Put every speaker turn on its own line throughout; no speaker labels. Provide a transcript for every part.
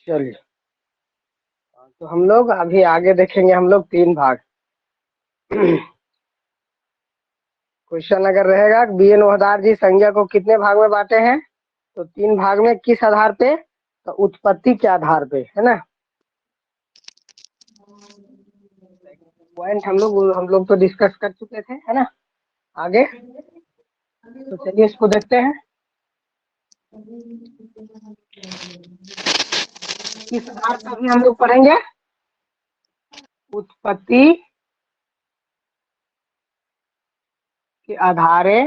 चलिए, तो हम लोग अभी आगे देखेंगे हम लोग 3 भाग। क्वेश्चन अगर रहेगा बीएन वहदार जी संज्ञा को कितने भाग में बांटे हैं, तो 3 भाग में। किस आधार पे, तो उत्पत्ति के आधार पे, है ना। पॉइंट हम लोग तो डिस्कस कर चुके थे, है ना। आगे तो चलिए इसको देखते हैं। किस आधार पे भी हम लोग पढ़ेंगे, उत्पत्ति के आधारे,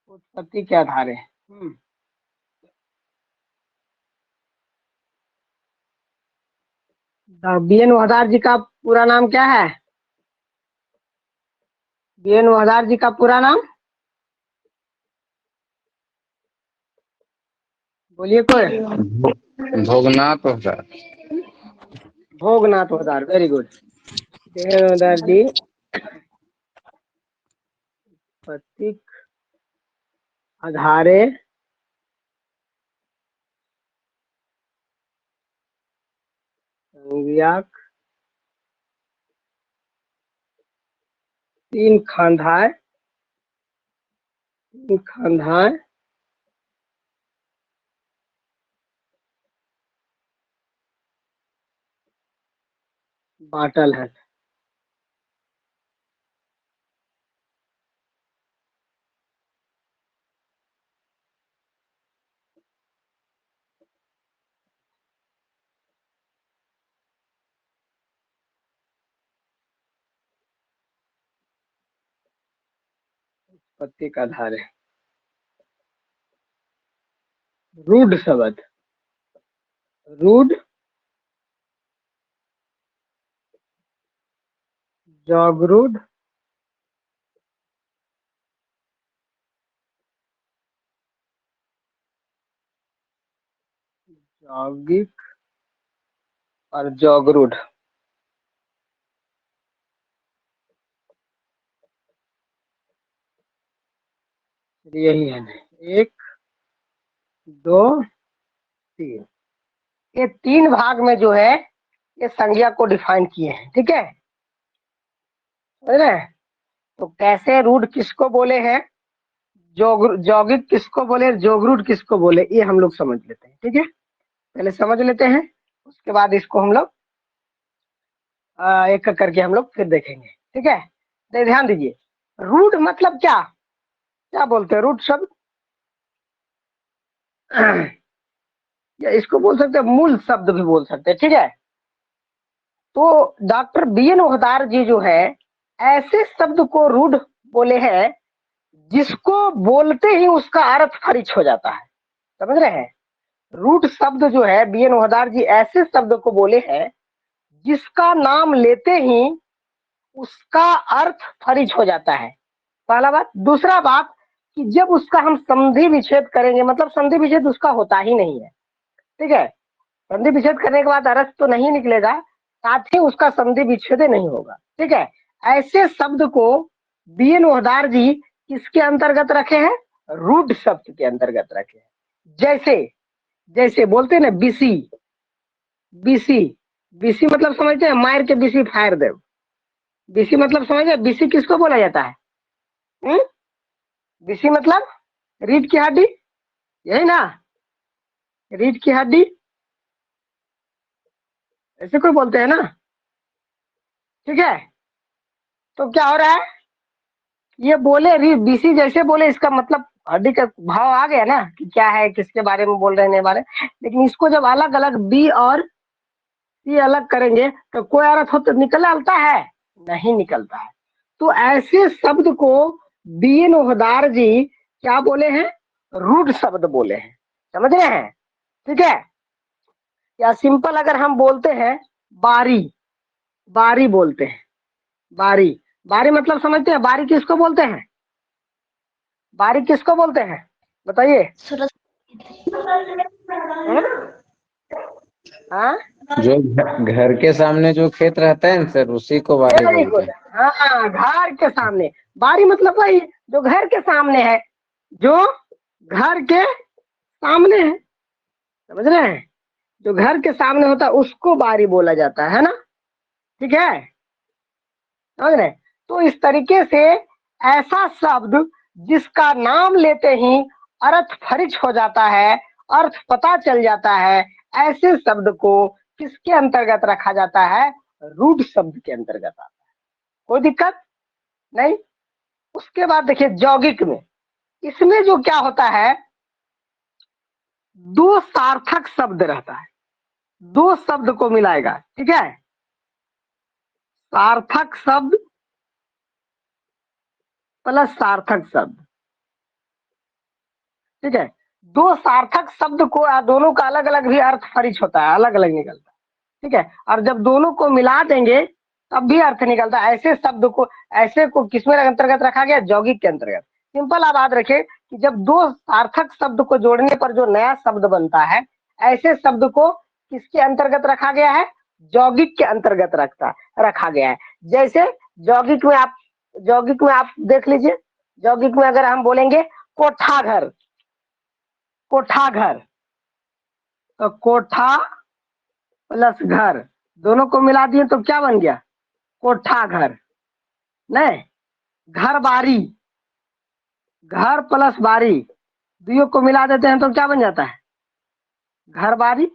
उत्पत्ति के आधारे। बीएन वहदार जी का पूरा नाम क्या है, बीएन वहदार जी का पूरा नाम बोलिए कोई।
Bhognath वहदार।
Bhognath वहदार, very good. BN वहदार जी उत्पत्ति आधारे संज्ञक 3 खंडाए बाटल है। उत्पत्ति का आधार है रूढ़ शब्द, रूढ़ जगरूढ़ यौगिक और जगरूढ़, यही है। 1 2 3, ये 3 भाग में जो है ये संज्ञा को डिफाइन किए हैं, ठीक है, समझ रहे हैं। तो कैसे रूढ़ किसको बोले हैं, यौगिक किसको बोले, जोगरूढ़ किसको बोले, ये हम लोग समझ लेते हैं, ठीक है। पहले समझ लेते हैं, उसके बाद इसको हम लोग एक करके हम लोग फिर देखेंगे, ठीक है। तो ध्यान दीजिए, रूढ़ मतलब क्या क्या बोलते हैं रूढ़ शब्द, या इसको बोल सकते हैं मूल शब्द भी बोल सकते हैं, ठीक है। तो डॉक्टर बीएन वहदार जी जो है ऐसे शब्द को रूढ़ बोले हैं जिसको बोलते ही उसका अर्थ खारिज हो जाता है, समझ रहे हैं। रूढ़ शब्द जो है बीएन वहदार जी ऐसे शब्द को बोले हैं जिसका नाम लेते ही उसका अर्थ खारिज हो जाता है, पहला बात। दूसरा बात कि जब उसका हम संधि विच्छेद करेंगे, मतलब संधि विच्छेद उसका होता ही नहीं है, ठीक है। संधि विच्छेद करने के बाद अर्थ तो नहीं निकलेगा, साथ ही उसका संधि विच्छेद नहीं होगा, ठीक है। ऐसे शब्द को बीएन वहदार जी किसके अंतर्गत रखे हैं, रूढ़ शब्द के अंतर्गत रखे हैं। जैसे जैसे बोलते हैं ना बीसी, बीसी बीसी मतलब समझते हैं, मार के बीसी फायर दे, बीसी मतलब समझे, बीसी किसको बोला जाता है, बीसी मतलब रीढ़ की हड्डी, यही ना, रीढ़ की हड्डी ऐसे कोई बोलते हैं ना, ठीक है। तो क्या हो रहा है, ये बोले बीसी जैसे बोले, इसका मतलब हड्डी का भाव आ गया ना कि क्या है, किसके बारे में बोल रहे हैं बारे। लेकिन इसको जब अलग अलग बी और सी अलग करेंगे तो कोई अर्थ हो तो निकलता है, नहीं निकलता है। तो ऐसे शब्द को बीएन वहदार जी क्या बोले हैं, रूढ़ शब्द बोले हैं, समझ रहे हैं, ठीक है। या सिंपल अगर हम बोलते हैं बारी, बारी बोलते हैं, बारी, बारी मतलब समझते हैं, बारी किसको बोलते हैं, बारी किसको बोलते हैं बताइए। हाँ,
जो घर के सामने जो खेत रहता है ना सर, उसी को बारी
वेरी
बोलते
गुड।
हैं।
हाँ, घर के सामने बारी मतलब भाई जो घर के सामने है, जो घर के सामने है, समझ रहे हैं, जो घर के सामने होता है उसको बारी बोला जाता है ना, ठीक है, समझ रहे हैं? तो इस तरीके से ऐसा शब्द जिसका नाम लेते ही अर्थ फरिच हो जाता है, अर्थ पता चल जाता है, ऐसे शब्द को किसके अंतर्गत रखा जाता है? रूढ़ शब्द के अंतर्गत आता है। कोई दिक्कत नहीं। उसके बाद देखिए यौगिक में, इसमें जो क्या होता है, दो सार्थक शब्द रहता है, दो शब्द को मिलाएगा, ठीक है, सार्थक शब्द प्लस सार्थक शब्द, ठीक है। दो सार्थक शब्द को दोनों का अलग अलग भी अर्थ फरिच होता है, अलग अलग निकलता है, ठीक है। और जब दोनों को मिला देंगे तब भी अर्थ निकलता है। ऐसे शब्द को, ऐसे को किसमें अंतर्गत रखा गया? यौगिक के अंतर्गत। सिंपल आप याद रखिए कि जब दो सार्थक शब्द को जोड़ने पर जो नया शब्द बनता है, ऐसे शब्द को किसके अंतर्गत रखा गया है? यौगिक के अंतर्गत रखा गया है। जैसे यौगिक में आप देख लीजिए, यौगिक में अगर हम बोलेंगे कोठा घर, कोठा घर, तो कोठा प्लस घर दोनों को मिला दिए तो क्या बन गया? कोठा घर। नहीं, घर बारी, घर प्लस बारी दोनों को मिला देते हैं तो क्या बन जाता है? घर बारी,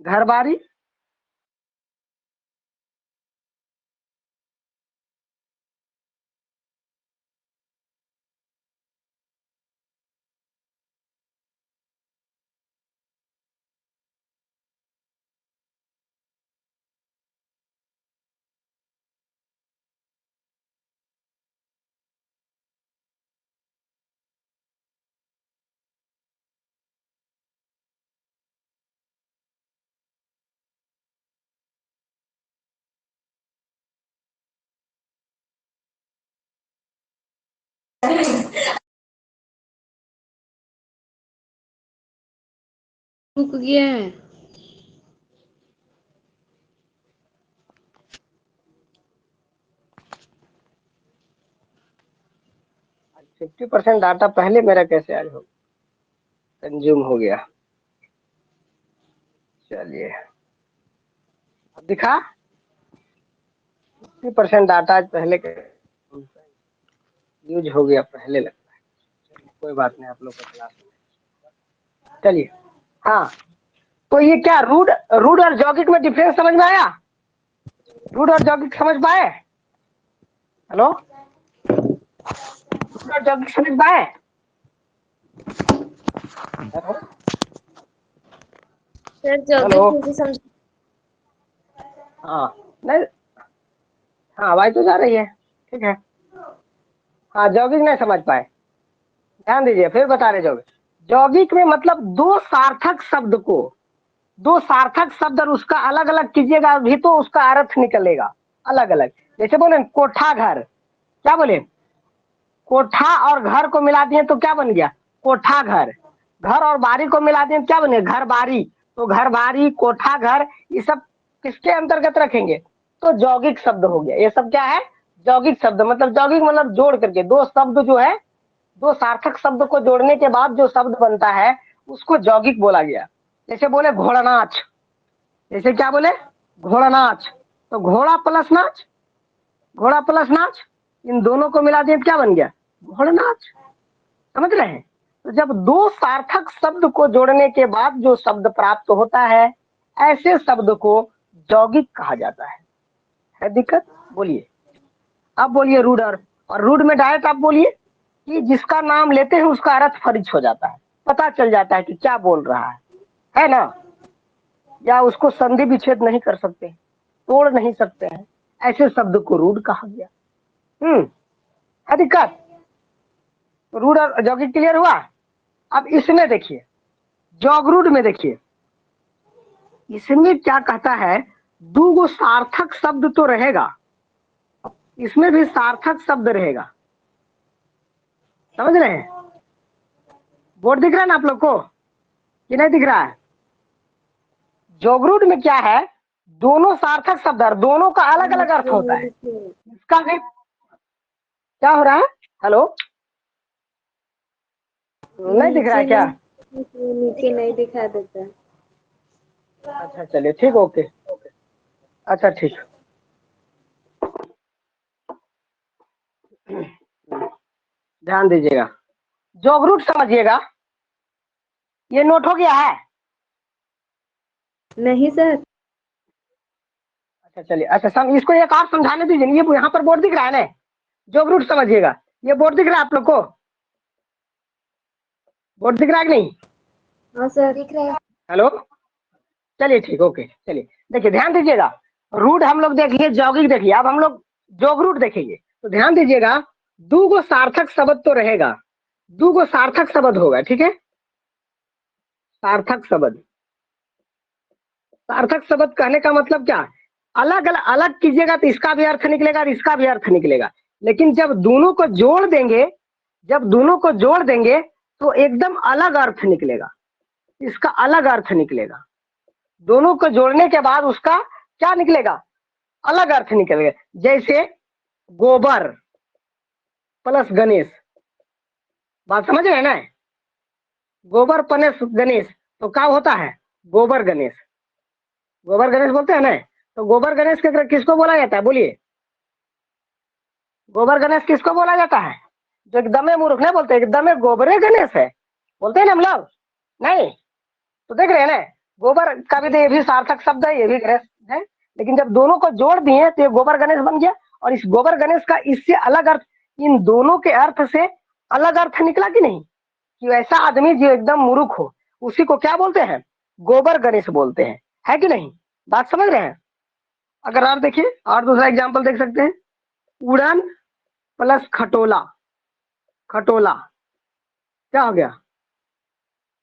घर बारी।
रुक गया है।
50% डाटा पहले मेरा कैसे आज हो कंज्यूम हो गया? चलिए अब दिखा, 50% डाटा आज पहले के यूज हो गया पहले लगता है। कोई बात नहीं, आप लोग का क्लास में। चलिए, हाँ, तो ये क्या रूढ़ और यौगिक में डिफरेंस समझ में आया? रूढ़ और यौगिक समझ पाए? हेलो, रूढ़ और यौगिक समझ पाए?
सर
हेलो,
यौगिक से समझ।
हाँ, नहीं, हाँ आवाज तो जा रही है, ठीक है। हाँ, यौगिक नहीं समझ पाए, ध्यान दीजिए, फिर बता रहे यौगिक। यौगिक में मतलब दो सार्थक शब्द को, दो सार्थक शब्द और उसका अलग अलग कीजिएगा भी तो उसका अर्थ निकलेगा अलग अलग। जैसे बोले कोठा घर, क्या बोले? कोठा और घर को मिला दिए तो क्या बन गया? कोठा घर। घर और बारी को मिला दिए क्या बने? घर बारी। तो घर बारी, कोठा घर, ये सब किसके अंतर्गत रखेंगे? तो यौगिक शब्द हो गया। ये सब क्या है? यौगिक शब्द। मतलब यौगिक मतलब जोड़ करके दो शब्द जो है, दो सार्थक शब्द को जोड़ने के बाद जो शब्द बनता है उसको यौगिक बोला गया। जैसे बोले घोड़ा नाच, जैसे क्या बोले? घोड़ा नाच, तो घोड़ा प्लस नाच, घोड़ा प्लस नाच, इन दोनों को मिला दिए क्या बन गया? घोड़ा नाच। समझ रहे हैं? तो जब दो सार्थक शब्द को जोड़ने के बाद जो शब्द प्राप्त होता है, ऐसे शब्द को यौगिक कहा जाता है दिक्कत? बोलिए, अब बोलिए रूढ़ और रूढ़ में डायरेक्ट आप बोलिए कि जिसका नाम लेते हैं उसका अर्थ फरिच हो जाता है, पता चल जाता है कि क्या बोल रहा है ना? या उसको संधि विच्छेद नहीं कर सकते, तोड़ नहीं सकते हैं, ऐसे शब्द को रूढ़ कहा गया। है दिक्कत? रूढ़ और यौगिक क्लियर हुआ? अब इसमें देखिए, यौगरूढ़ में देखिए, इसमें क्या कहता है? दो सार्थक शब्द तो रहेगा, इसमें भी सार्थक शब्द रहेगा। समझ रहे हैं? बोर्ड दिख रहा है ना आप लोग को कि नहीं दिख रहा है? यौगरूढ़ में क्या है? दोनों सार्थक शब्द और दोनों का अलग अलग अर्थ होता है। इसका भी क्या हो रहा है? हेलो, नहीं दिख रहा है क्या?
नीचे नहीं दिखा देता।
अच्छा चलिए ठीक, ओके। अच्छा ठीक। ध्यान दीजिएगा, जॉब रूट समझिएगा, ये नोट हो गया है?
नहीं सर।
अच्छा चलिए, अच्छा इसको एक और समझाने दीजिए, ये यहाँ पर बोर्ड दिख रहा है ना, जॉब रूट समझिएगा, ये बोर्ड दिख रहा है आप लोग को? बोर्ड दिख रहा है कि नहीं?
हाँ सर दिख रहा है।
हेलो, चलिए ठीक, ओके। चलिए देखिए, ध्यान दीजिएगा, रूट हम लोग देख लिए, जॉगिंग देखिए, अब हम लोग जॉब रूट देखेंगे। तो ध्यान दीजिएगा, दो गो सार्थक शब्द तो रहेगा, दो गो सार्थक शब्द होगा, ठीक है? सार्थक शब्द, सार्थक शब्द कहने का मतलब क्या? अलग अलग अलग कीजिएगा तो इसका भी अर्थ निकलेगा और इसका भी अर्थ निकलेगा, लेकिन जब दोनों को जोड़ देंगे, जब दोनों को जोड़ देंगे तो एकदम अलग अर्थ निकलेगा, इसका अलग अर्थ निकलेगा। दोनों को जोड़ने के बाद उसका क्या निकलेगा? अलग अर्थ निकलेगा। जैसे गोबर प्लस गणेश, बात समझ रहे हैं ना? गोबर प्लस गणेश तो क्या होता है? गोबर गणेश, गोबर गणेश बोलते हैं ना। तो गोबर गणेश किसको बोला जाता है, बोलिए? गोबर गणेश किसको बोला जाता है? जो एकदम मूर्ख नहीं बोलते, एकदम गोबरे गणेश है बोलते हैं ना हम लोग, नहीं? तो देख रहे हैं ना, गोबर का भी तो ये भी सार्थक शब्द है, ये भी गणेश है, लेकिन जब दोनों को जोड़ दिए तो ये गोबर गणेश बन गया। और इस गोबर गणेश का इससे अलग अर्थ, इन दोनों के अर्थ से अलग अर्थ निकला कि नहीं? कि ऐसा आदमी जो एकदम मूर्ख हो, उसी को क्या बोलते हैं? गोबर गणेश बोलते हैं, है कि नहीं? बात समझ रहे हैं? अगर आप देखिए, और दूसरा एग्जाम्पल देख सकते हैं, उड़न प्लस खटोला, खटोला क्या हो गया?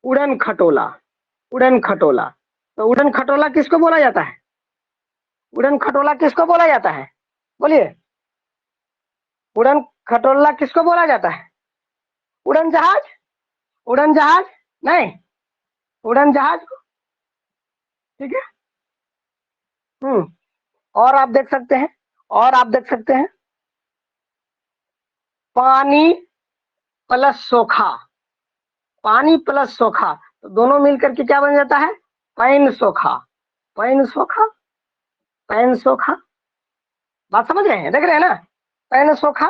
उड़न खटोला, उड़न खटोला। तो उड़न खटोला किसको बोला जाता है? उड़न खटोला किसको बोला जाता है, बोलिए? उड़न खटोला किसको बोला जाता है? उड़न जहाज, उड़न जहाज नहीं, उड़न जहाज, ठीक है। और आप देख सकते हैं, और आप देख सकते हैं, पानी प्लस सोखा, पानी प्लस सोखा, तो दोनों मिलकर के क्या बन जाता है? पैन सोखा, पैन सोखा, पैन सोखा। बात समझ रहे हैं, देख रहे हैं ना? पैन सोखा,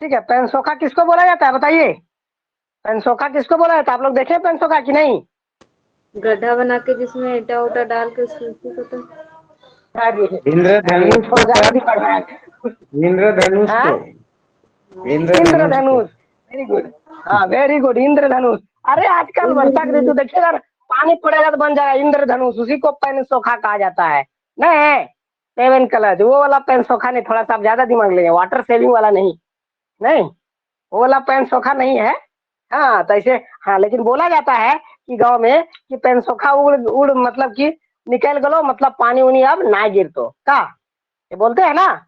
ठीक है। पैन सोखा किसको बोला जाता है, बताइए? पैन सोखा किसको बोला जाता है? आप लोग देखे पैन सोखा कि नहीं?
गड्ढा बना के जिसमें ईटा उटा डाल के उसमें
इंद्रधनुष
थोड़ा
को
ज्यादा
सर,
भी पढ़ रहा है।
इंद्रधनुष
हाँ?
को, इंद्रधनुष को।
इंद्रधनुष, वेरी गुड, हाँ वेरी गुड, इंद्रधनुष। अरे आजकल वर्षा का ऋतु देखिए, अगर पानी पड़ेगा तो बन जाएगा इंद्रधनुष, उसी को पैन सोखा कहा जाता है। नहीं, सेवन कलर वो वाला पैन सोखा नहीं, थोड़ा सा आप ज्यादा दिमाग लेंगे, वाटर सेविंग वाला नहीं, नहीं वो वाला पैन सोखा नहीं है। हाँ तो ऐसे, हाँ लेकिन बोला जाता है कि गांव में कि पैन सोखा उड़ उड़, मतलब कि निकल गलो, मतलब पानी उनी अब ना गिर तो का, ये बोलते हैं ना,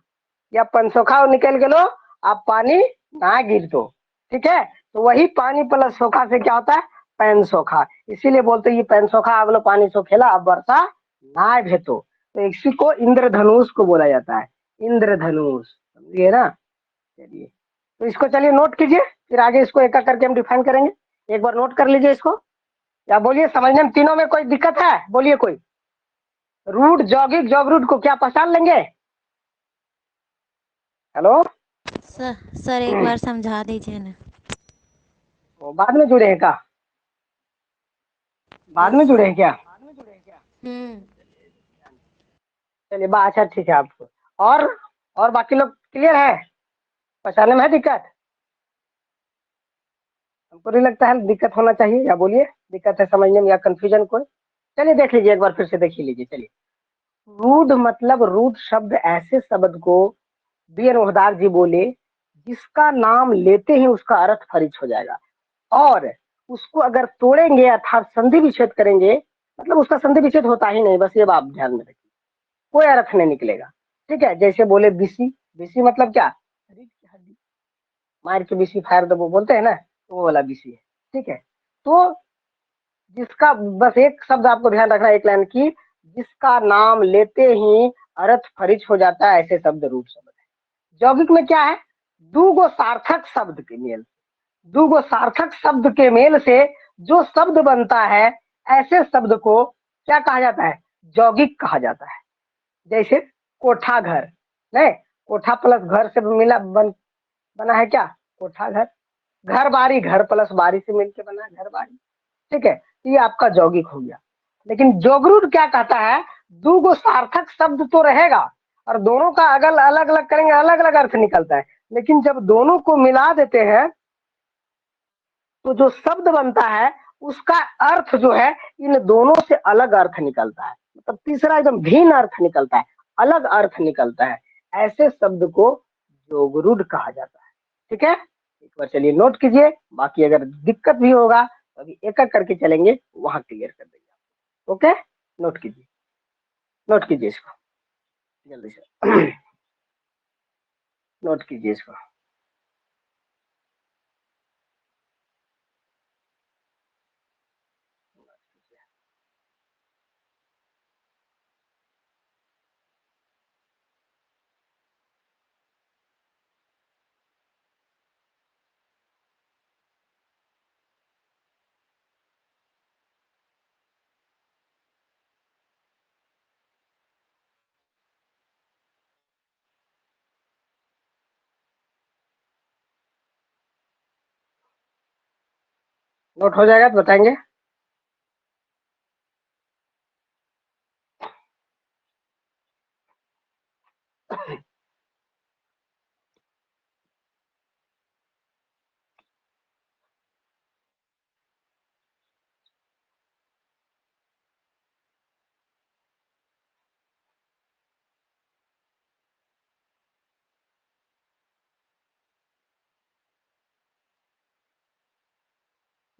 या पंचोखा निकल गलो, अब पानी ना गिर तो, ठीक है। तो वही पानी प्लस सोखा से क्या होता है? पैन सोखा। इसीलिए बोलते हैं ये पैन सोखा अगलो पानी सोखेला, अब वर्षा ना भेतो। तो इसी को इंद्रधनुष को बोला जाता है, इंद्रधनुष, समझिए ना? चलिए, तो इसको चलिए नोट कीजिए, फिर आगे इसको एक एक करके हम डिफाइन करेंगे। एक बार नोट कर लीजिए इसको, या बोलिए समझने में तीनों में कोई दिक्कत है, बोलिए कोई? रूट जॉगिंग जॉब रूट को क्या पहचान लेंगे? हेलो
सर सर एक बार समझा दीजिए ना।
बाद में जुड़े हैं क्या? बाद में
यस
जुड़े
सर।
हैं क्या?
हम्म।
चलिए बा, अच्छा ठीक है आपको। और बाकी लोग क्लियर है? पहचानने में है दिक्कत? हमको नहीं लगता है दिक्कत होना चाहिए, या बोलिए दिक्कत है समझने में या कंफ्यूजन कोई? चलिए देख लीजिए, एक बार फिर से देख ही लीजिए। चलिए, रूढ़ मतलब, रूढ़ शब्द ऐसे शब्द को बी एन ओहदार जी बोले जिसका नाम लेते ही उसका अर्थ खारिज हो जाएगा, और उसको अगर तोड़ेंगे अर्थात संधि विच्छेद करेंगे, मतलब उसका संधि विच्छेद होता ही नहीं, बस ये बात ध्यान में रखिए, कोई अर्थ नहीं निकलेगा, ठीक है। जैसे बोले बीसी, बीसी मतलब क्या? रीढ़ की हड्डी, मार के बीसी फायर दबो बोलते हैं ना, तो वो वाला बीसी है, ठीक है। तो जिसका, बस एक शब्द आपको ध्यान रखना है, एक लाइन की, जिसका नाम लेते ही अर्थ खारिज हो जाता है, ऐसे शब्द रूप शब्द है। यौगिक में क्या है? दो गो सार्थक शब्द के मेल, दूगो सार्थक शब्द के मेल से जो शब्द बनता है, ऐसे शब्द को क्या कहा जाता है? यौगिक कहा जाता है। जैसे कोठा घर, नहीं, कोठा प्लस घर से मिला बना है क्या? कोठा घर। घर बारी, घर प्लस बारी से मिलकर बना है घर बारी। ठीक है, ये आपका यौगिक हो गया। लेकिन जोगरूड क्या कहता है? दूगो सार्थक शब्द तो रहेगा और दोनों का अगल अलग अलग करेंगे, अलग अलग अर्थ निकलता है। लेकिन जब दोनों को मिला देते हैं तो जो शब्द बनता है उसका अर्थ जो है इन दोनों से अलग अर्थ निकलता है, मतलब तीसरा एकदम भिन्न अर्थ निकलता है, अलग अर्थ निकलता है। ऐसे शब्द को जोगरूड कहा जाता है। ठीक है, एक बार चलिए नोट कीजिए, बाकी अगर दिक्कत भी होगा तो अभी एक एक करके चलेंगे, वहां क्लियर कर देंगे। ओके, नोट कीजिए, नोट कीजिए इसको जल्दी से। नोट कीजिए इसको। नोट हो जाएगा तो बताएंगे।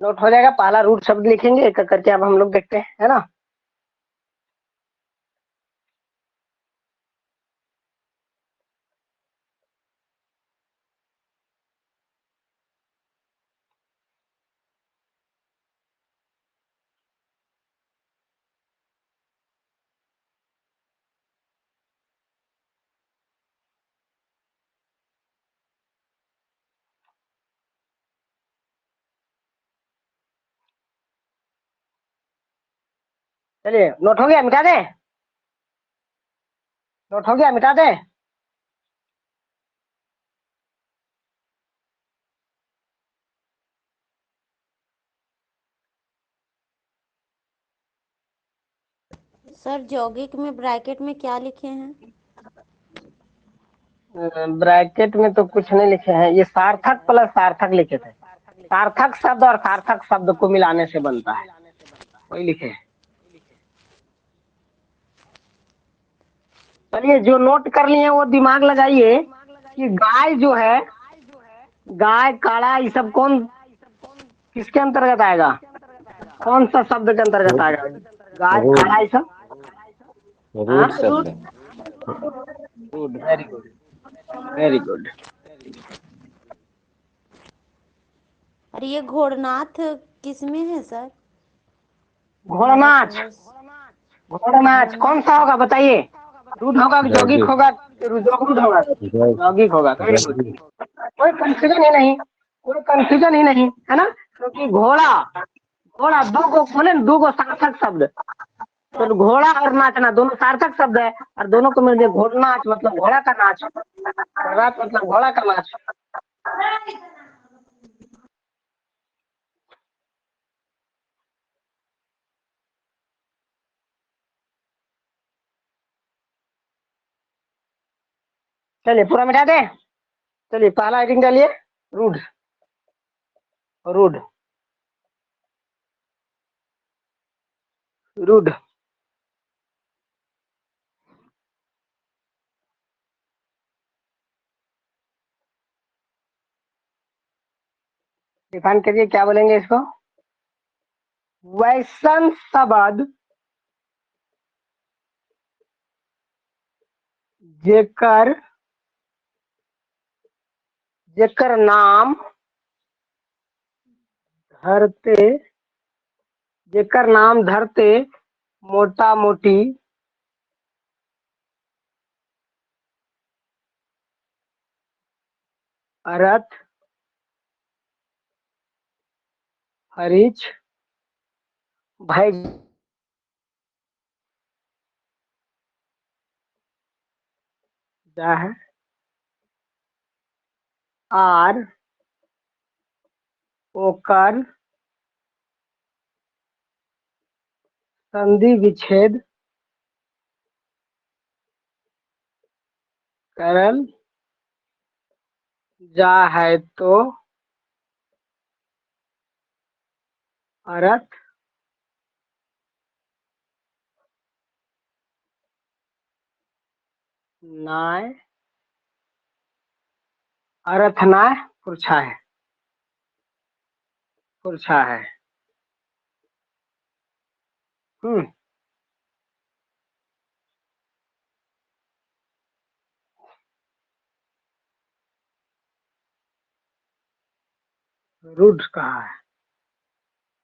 नोट हो जाएगा। पहला रूट शब्द लिखेंगे, एक एक करके अब हम लोग देखते हैं, है ना। चलिए, नोट हो गया, मिटा दें? नोट हो गया, मिटा दें?
सर यौगिक में ब्रैकेट में क्या लिखे हैं?
ब्रैकेट में तो कुछ नहीं लिखे हैं, ये सार्थक प्लस सार्थक लिखे थे। सार्थक शब्द और सार्थक शब्द को मिलाने से बनता है, वही लिखे हैं। चलिए, जो नोट कर लिए वो दिमाग लगाइए कि गाय जो है, गाय काड़ा, ये सब कौन किसके अंतर्गत आएगा? कौन सा शब्द के अंतर्गत आएगा? गाय
रूट,
काड़ा ये सब। हाँ,
रूट शब्द है।
Good, very good, very good.
और ये घोड़नाथ किस में है सर?
घोड़नाच,
भारतवर्ष।
घोड़नाच कौन सा
घोड़नाथ।
होगा बताइए? रूट होगा कि यौगिक
यौगिक,
होगा? जोगरूट होगा? यौगिक होगा, वेरी गुड।
यौगिक।
कोई कंफ्यूजन ही नहीं, कोई कंफ्यूजन ही नहीं, है ना। क्योंकि घोड़ा, घोड़ा दो गो बोले ना, दो गो सार्थक शब्द, तो घोड़ा और नाचना दोनों सार्थक शब्द है, और दोनों को मिलकर घोड़नाच मतलब घोड़ा का नाच, रात मतलब घोड़ा का नाच। चलिए पूरा मिटा दे। चलिए पहला आइडिंग डालिए, रूड, रूड, रूड। डिफाइन करिए, क्या बोलेंगे इसको? वैसन शब्द जेकर, जेकर नाम धरते, जेकर नाम धरते मोटा मोटी अर्थ हरीच भाई जा है आर ओकर संधि विच्छेद करल जा है तो अर्थ नाय अर्थ नाय पुरछा है हम्म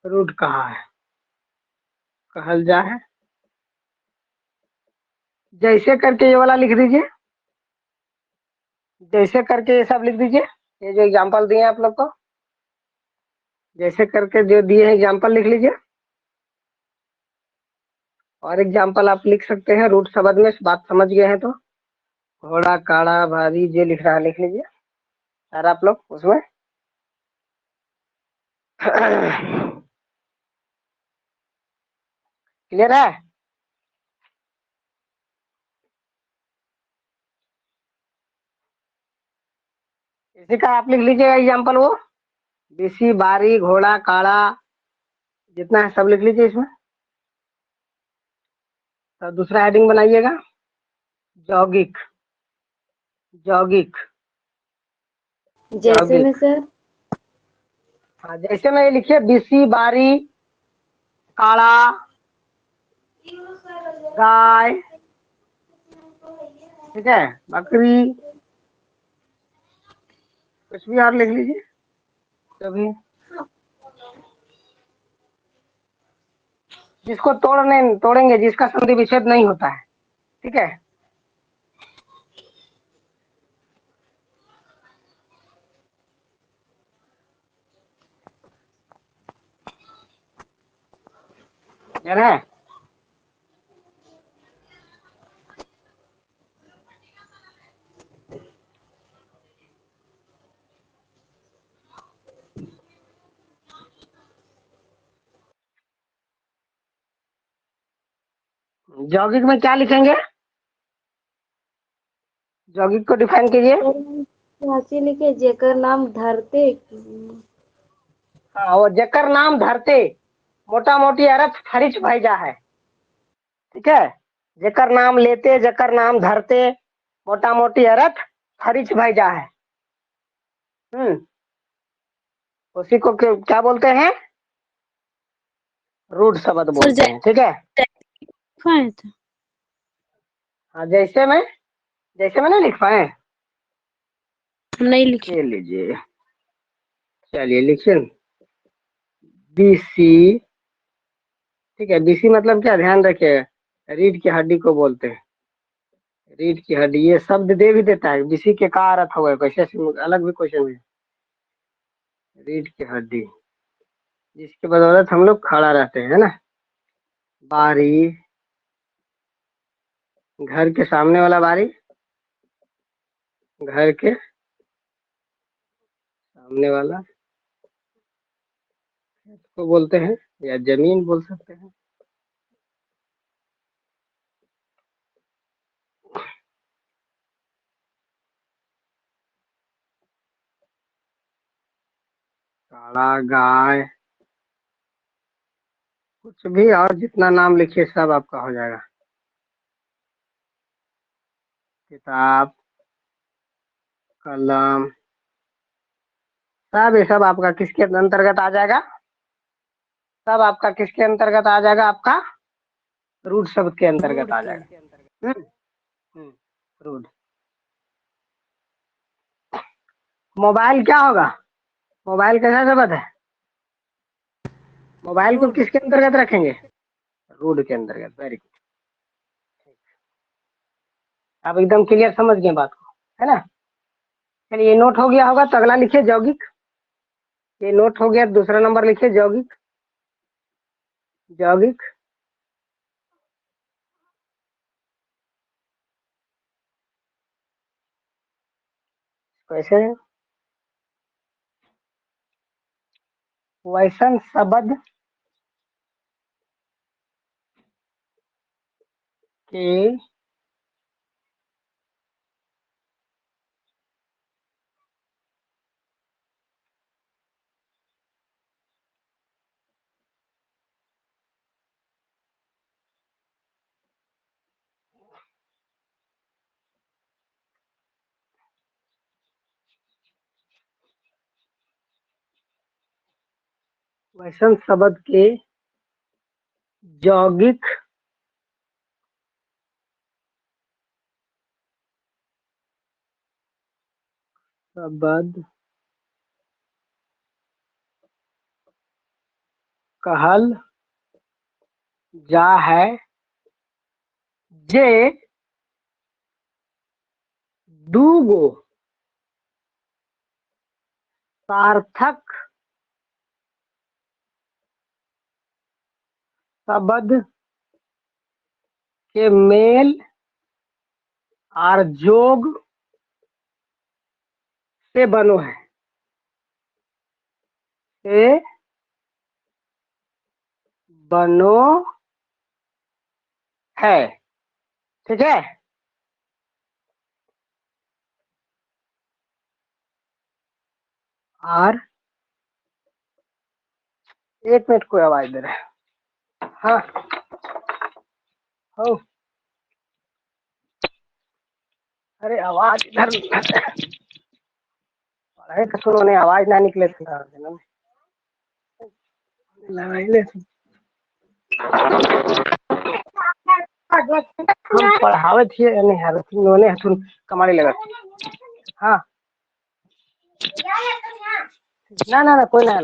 रूढ़ कहा है कहल जा है जैसे करके ये वाला लिख दीजिए जैसे करके ये सब लिख दीजिए ये जो एग्जांपल दिए हैं आप लोग को जैसे करके जो दिए हैं एग्जांपल लिख लीजिए और एग्जांपल आप लिख सकते हैं रूट शब्द में बात समझ गए हैं तो घोड़ा काड़ा भारी जो लिख रहा है लिख लीजिए सारा आप लोग उसमें क्लियर है इसी का आप लिख लीजिएगा एग्जांपल वो बीसी बारी घोड़ा काड़ा जितना है सब लिख लीजिए इसमें तो दूसरा हेडिंग बनाइएगा यौगिक
जैसे में सर
हाँ जैसे में ये लिखिए बीसी बारी काड़ा गाय ठीक है बकरी कुछ भी और लिख लीजिए कभी जिसको तोड़ेंगे जिसका संधि विच्छेद नहीं होता है ठीक है क्लियर है यौगिक में क्या लिखेंगे यौगिक को डिफाइन कीजिए
राशि लिखे जेकर नाम धरते
हाँ वो जेकर नाम धरते मोटा मोटी अर्थ खरिच भाईजा है ठीक है जेकर नाम लेते जेकर नाम धरते मोटा मोटी अर्थ खरिच भाईजा है उसी को क्या बोलते हैं रूढ़ शब्द बोलते हैं ठीक है हाँ जैसे में नहीं लिख पाए
नहीं लिखे
ये लीजिए चलिए लिखिए बीसी ठीक है बीसी मतलब क्या ध्यान रखिए रीढ़ की हड्डी को बोलते हैं रीढ़ की हड्डी ये शब्द दे भी देता है बीसी के का अर्थ होगा क्वेश्चन अलग भी क्वेश्चन है रीढ़ की हड्डी जिसकी बदौलत हम लोग खड़ा रहते हैं ना बारी घर के सामने वाला बारी घर के सामने वाला को बोलते हैं या जमीन बोल सकते हैं काला गाय कुछ भी और जितना नाम लिखिए सब आपका हो जाएगा किताब कलम सब ये सब आपका किसके अंतर्गत आ जाएगा सब आपका किसके अंतर्गत आ जाएगा आपका रूढ़ शब्द के अंतर्गत आ जाएगा रूढ़ मोबाइल क्या होगा मोबाइल कैसा शब्द है मोबाइल को किसके अंतर्गत रखेंगे रूढ़ के अंतर्गत वेरी गुड आप एकदम क्लियर समझ गए बात को है ना चलिए नोट हो गया होगा तो अगला लिखिए यौगिक ये नोट हो गया। दूसरा नंबर लिखिए, यौगिक। यौगिक कैसे है? वैसन शब्द के वैसन शब्द के यौगिक शब्द कहल जा है जे दूगो सार्थक शब्द के मेल और जोग से बनो है। से बनो है। ठीक है। और एक मिनट, कोई आवाज दे रहा है। हाँ हो। अरे आवाज इधर पढ़ाई तो सुनो, नहीं आवाज ना निकले तो लगाइले हम पढ़ावे थे नहीं यार, नोने हथुन कमाड़ी लगा। हाँ ना ना ना, कोई ना।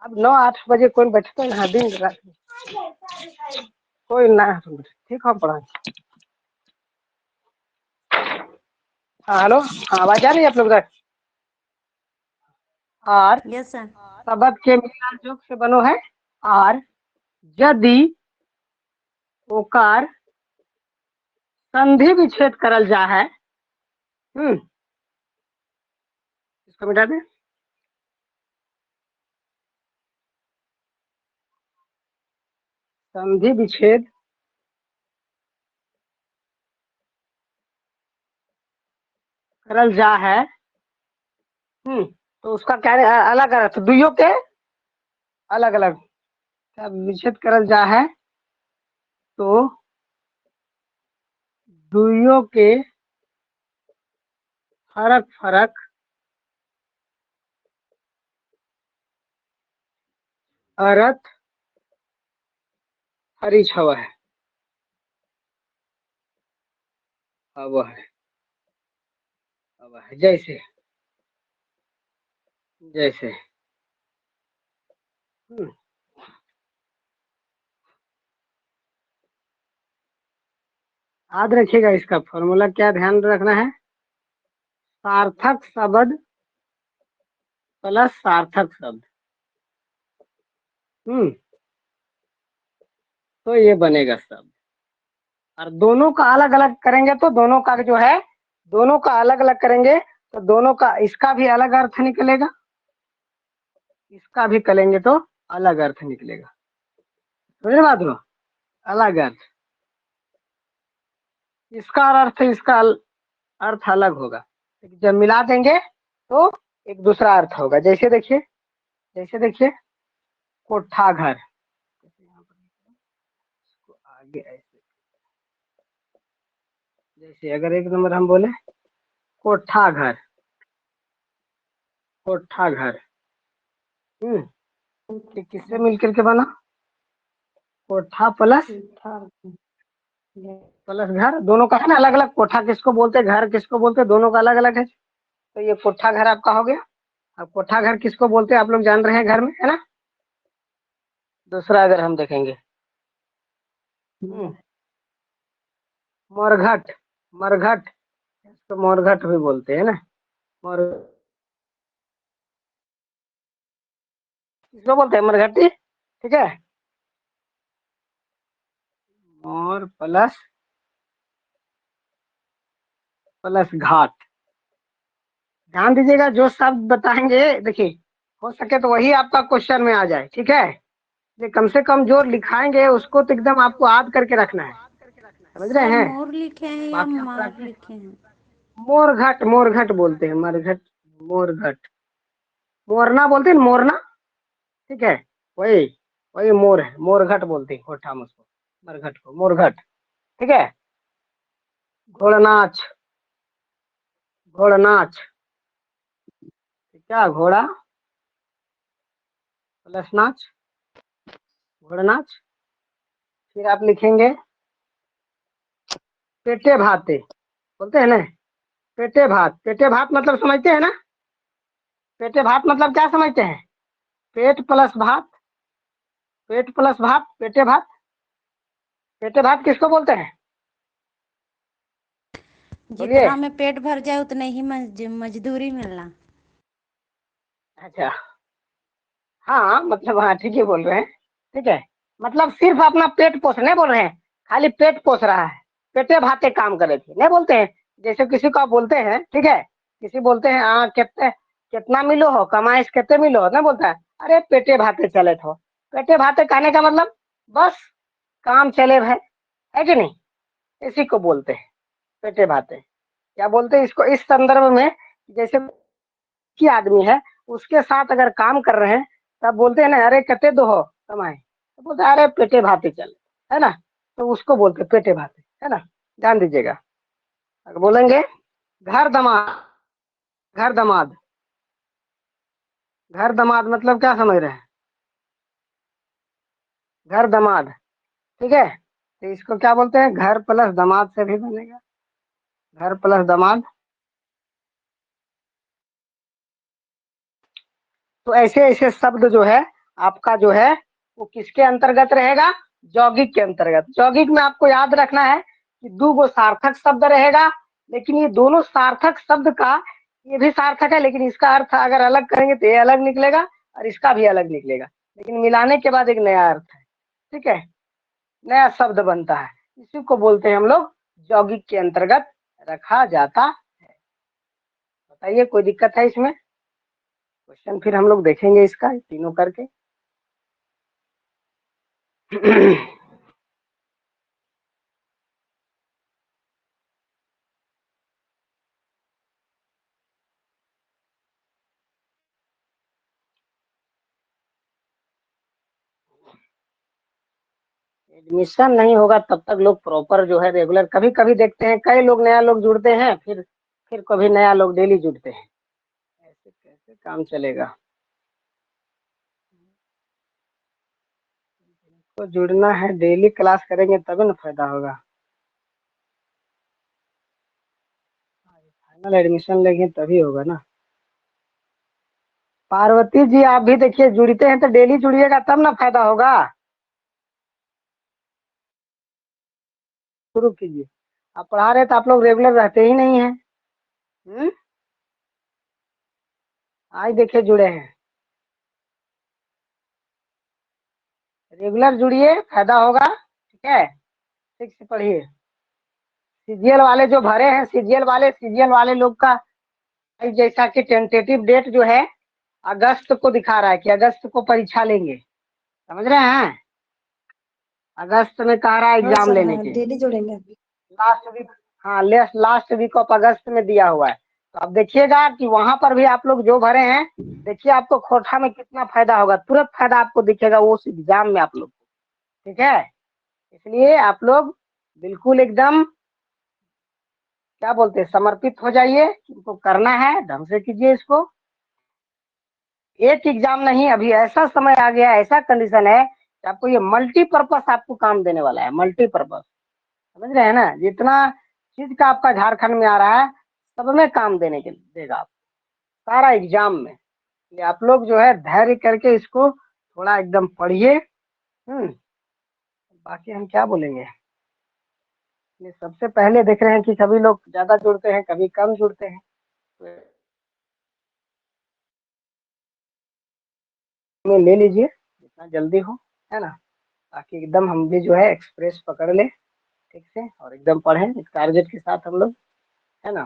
अब 9-8 बजे कोई बैठते हैं, हाँ दिन रात कोई ना। ठीक है, पढ़ा। हाँ हेलो, हाँ आवाज आ रही है आप लोग तक? और
यस सर।
शब्द के मिलान जोग से बनो है। और यदि ओकार संधि विच्छेद करल जा है, इसको मिटा दे। संधि विच्छेद करल जा है, तो उसका क्या अलग अर्थ, दुइयों के अलग अलग विच्छेद करल जा है, तो दुइयों के फरक फरक अर्थ हरी छव है। अब है, अब है जैसे जैसे याद रखिएगा, इसका फॉर्मूला क्या ध्यान रखना है? सार्थक शब्द प्लस सार्थक शब्द, तो ये बनेगा शब्द। और दोनों का अलग अलग करेंगे तो दोनों का जो है, दोनों का अलग अलग करेंगे तो दोनों का, इसका भी अलग अर्थ निकलेगा, इसका भी करेंगे तो अलग अर्थ निकलेगा। समझे बात हो? अलग अर्थ, इसका अर्थ इसका अर्थ अलग होगा। जब मिला देंगे तो एक दूसरा अर्थ होगा। जैसे देखिए, जैसे देखिए कोठा घर, आगे ऐसे, जैसे अगर एक नंबर हम बोले कोठा घर, कोठा घर, किससे मिलकर के बना? कोठा प्लस प्लस घर, दोनों का है ना अलग अलग। कोठा किसको बोलते हैं, घर किसको बोलते हैं, दोनों का अलग अलग है। तो ये कोठा घर आपका हो गया। अब कोठा घर किसको बोलते हैं आप लोग जान रहे हैं, घर में है ना। दूसरा अगर हम देखेंगे, मोरघट, मरघट, इसको मोरघट भी बोलते हैं ना। मोर इसको बोलते हैं मरघटी, ठीक है। मोर प्लस प्लस घाट। ध्यान दीजिएगा, जो शब्द बताएंगे देखिए, हो सके तो वही आपका क्वेश्चन में आ जाए, ठीक है। ये कम से कम जो लिखाएंगे उसको तो एकदम आपको याद करके रखना है, समझ रहे
सर
हैं।
मोर लिखे हैं या
बाकी आप
मार
प्रैक्टिस।
लिखे हैं?
मोरघट बोलते हैं, मरघट, मोरघट। मोरना बोलते हैं, मोरना, ठीक है। वही वही मोर है, मोरघट बोलते हैं खोटा में उसको, मरघट को मोरघट, ठीक है। घोड़नाच, घोड़नाच, क्या घोड़ा प्लस नाच, घोड़नाच। फिर आप लिखेंगे पेटे भाते, बोलते हैं ना, पेटे भात। पेटे भात मतलब समझते हैं ना, पेटे भात मतलब क्या समझते हैं? पेट प्लस भात, पेट प्लस भात, पेटे भात। पेटे भात किसको बोलते हैं? बोलिए।
जितना में पेट भर जाए उतने ही मजदूरी मिलना।
अच्छा, हाँ मतलब हाँ ठीक ही बोल रहे हैं, ठीक है। मतलब सिर्फ अपना पेट पोष नहीं बोल रहे हैं, खाली पेट पोष रहा है, पेटे भाते काम करे थे नहीं बोलते हैं। जैसे किसी को आप बोलते हैं, ठीक है, किसी बोलते हैं हाँ कितने, कितना मिलो हो कमाइश, कितने मिलो हो ना, बोलता है अरे पेटे भाते चले थो। पेटे भाते कहने का मतलब बस काम चले भाई, है कि नहीं, इसी को बोलते हैं पेटे भाते। क्या बोलते हैं इसको इस संदर्भ में, जैसे की आदमी है, उसके साथ अगर काम कर रहे हैं, तब बोलते हैं ना अरे कते दो हो कमाए, तो बोलते हैं अरे पेटे भाते चले, है ना। तो उसको बोलते हैं पेटे भाते, है ना। ध्यान दीजिएगा, अगर बोलेंगे घर दमाद, घर दमाद, घर दमाद मतलब क्या समझ रहे हैं? घर दमाद, ठीक है। तो इसको क्या बोलते हैं? घर प्लस दमाद से भी बनेगा, घर प्लस दमाद। तो ऐसे ऐसे शब्द जो है आपका जो है वो किसके अंतर्गत रहेगा? यौगिक के अंतर्गत। यौगिक में आपको याद रखना है कि दो गो सार्थक शब्द रहेगा, लेकिन ये दोनों सार्थक शब्द का, ये भी सार्थक है लेकिन इसका अर्थ अगर अलग करेंगे तो ये अलग निकलेगा और इसका भी अलग निकलेगा, लेकिन मिलाने के बाद एक नया अर्थ है, ठीक है, नया शब्द बनता है। इसी को बोलते हैं हम लोग यौगिक के अंतर्गत रखा जाता है। बताइए कोई दिक्कत है इसमें? क्वेश्चन फिर हम लोग देखेंगे इसका तीनों करके। एडमिशन नहीं होगा तब तक लोग प्रॉपर जो है रेगुलर, कभी कभी देखते हैं कई लोग नया लोग जुड़ते हैं, फिर कभी नया लोग डेली जुड़ते हैं, ऐसे कैसे काम चलेगा? तो जुड़ना है, डेली क्लास करेंगे तभी ना फायदा होगा। फाइनल एडमिशन लेंगे तभी होगा ना। पार्वती जी आप भी देखिए, जुड़ते हैं तो डेली जुड़िएगा तब ना फायदा होगा। शुरू कीजिए, आप पढ़ा रहे तो आप लोग रेगुलर रहते ही नहीं है। आज देखिए जुड़े हैं, रेगुलर जुड़िए फायदा होगा, ठीक है। ठीक से पढ़िए। सीजीएल वाले जो भरे हैं, सीजीएल वाले लोग का जैसा कि टेंटेटिव डेट जो है अगस्त को दिखा रहा है कि अगस्त को परीक्षा लेंगे, समझ रहे हैं। अगस्त में कह रहा है
हाँ
एग्जाम
सर,
लेने
हाँ
के
डेली जोड़ेंगे अभी।
Last week. हाँ लास्ट वीक ऑफ अगस्त में दिया हुआ है। तो अब देखिएगा कि वहां पर भी आप लोग जो भरे हैं, देखिए आपको खोटा में कितना फायदा होगा, तुरंत फायदा आपको दिखेगा वो उस एग्जाम में आप लोग को, ठीक है। इसलिए आप लोग बिल्कुल एकदम क्या बोलते हैं समर्पित हो जाइए, इनको करना है ढंग से कीजिए इसको। एक एग्जाम नहीं, अभी ऐसा समय आ गया, ऐसा कंडीशन है कि आपको ये मल्टीपर्पस आपको काम देने वाला है, मल्टीपर्पस, समझ रहे हैं ना। जितना चीज का आपका झारखंड में आ रहा है सब में काम देने के देगा आप, सारा एग्जाम में। ये आप लोग जो है धैर्य करके इसको थोड़ा एकदम पढ़िए। बाकी हम क्या बोलेंगे, ये सबसे पहले देख रहे हैं कि कभी लोग ज्यादा जुड़ते हैं कभी कम जुड़ते हैं। में ले लीजिए जितना जल्दी हो, है ना, ताकि एकदम हम भी जो है एक्सप्रेस पकड़ ले ठीक से और एकदम पढ़ें इस टारगेट के साथ हम लोग, है ना।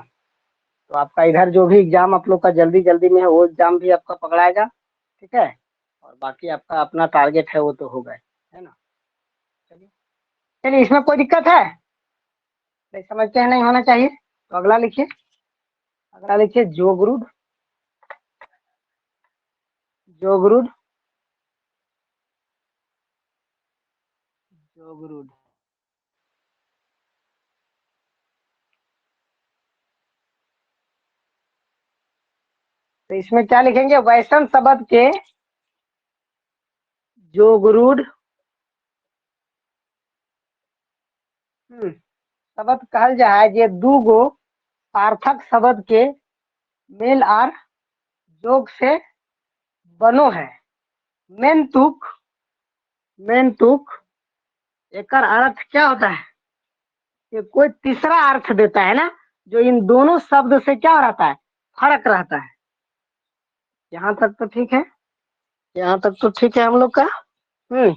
तो आपका इधर जो भी एग्जाम आप लोग का जल्दी जल्दी में है वो एग्जाम भी आपका पकड़ाएगा, ठीक है। और बाकी आपका अपना टारगेट है वो तो होगा ही, है ना। चलिए चलिए, इसमें कोई दिक्कत है? नहीं समझते हैं, नहीं होना चाहिए। तो अगला लिखिए, अगला लिखिए जोगरुड, जोगरुड, जोगरुड। तो इसमें क्या लिखेंगे? वैष्णव शब्द के जोगरुड शब्द कहल जाए जे दूगो सार्थक शब्द के मेल आर जोग से बनो है। मेन तुक, मेन तुक एकर अर्थ क्या होता है? कि कोई तीसरा अर्थ देता है ना, जो इन दोनों शब्द से क्या रहता है? फर्क रहता है। यहाँ तक तो ठीक है, यहाँ तक तो ठीक है हम लोग का। हम्म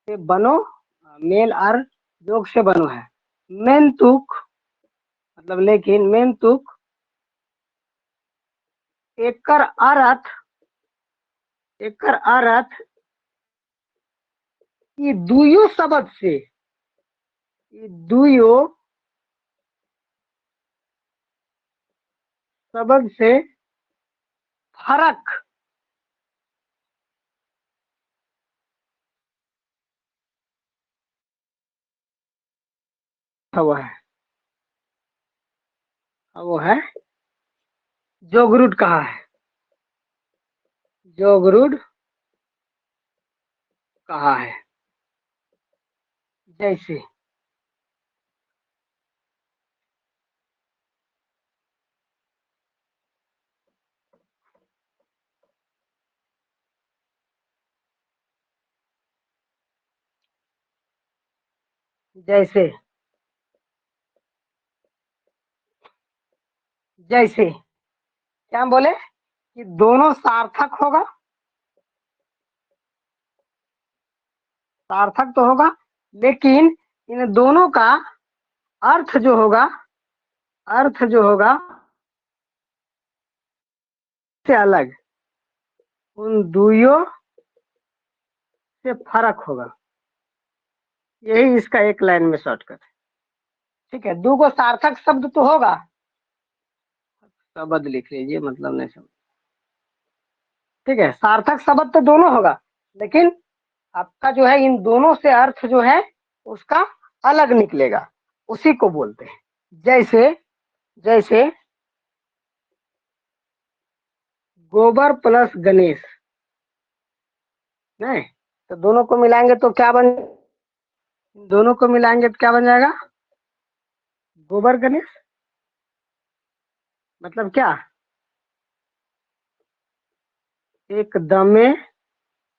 से बनो, मेल और जोग से बनो है। मेन तुक मतलब लेकिन मेन तुक एकर अर्थ, एकर अर्थ ई दुयो शब्द से, ई दुयो शब्द से फर्क वो है, वो है जोगरुड कहा है, जोगरुड कहा है। जैसे जैसे जैसे क्या हम बोले कि दोनों सार्थक होगा, सार्थक तो होगा, लेकिन इन दोनों का अर्थ जो होगा, अर्थ जो होगा से अलग, उन दुइयों से फर्क होगा। यही इसका एक लाइन में शॉर्टकट है, ठीक है। दो को सार्थक शब्द तो होगा, शब्द लिख लीजिए, मतलब नहीं समझ, ठीक है। सार्थक शब्द तो दोनों होगा, लेकिन आपका जो है इन दोनों से अर्थ जो है उसका अलग निकलेगा, उसी को बोलते हैं। जैसे जैसे गोबर प्लस गणेश, नहीं तो दोनों को मिलाएंगे तो क्या बन, दोनों को मिलाएंगे तो क्या बन जाएगा? गोबर गणेश। मतलब क्या? एकदमे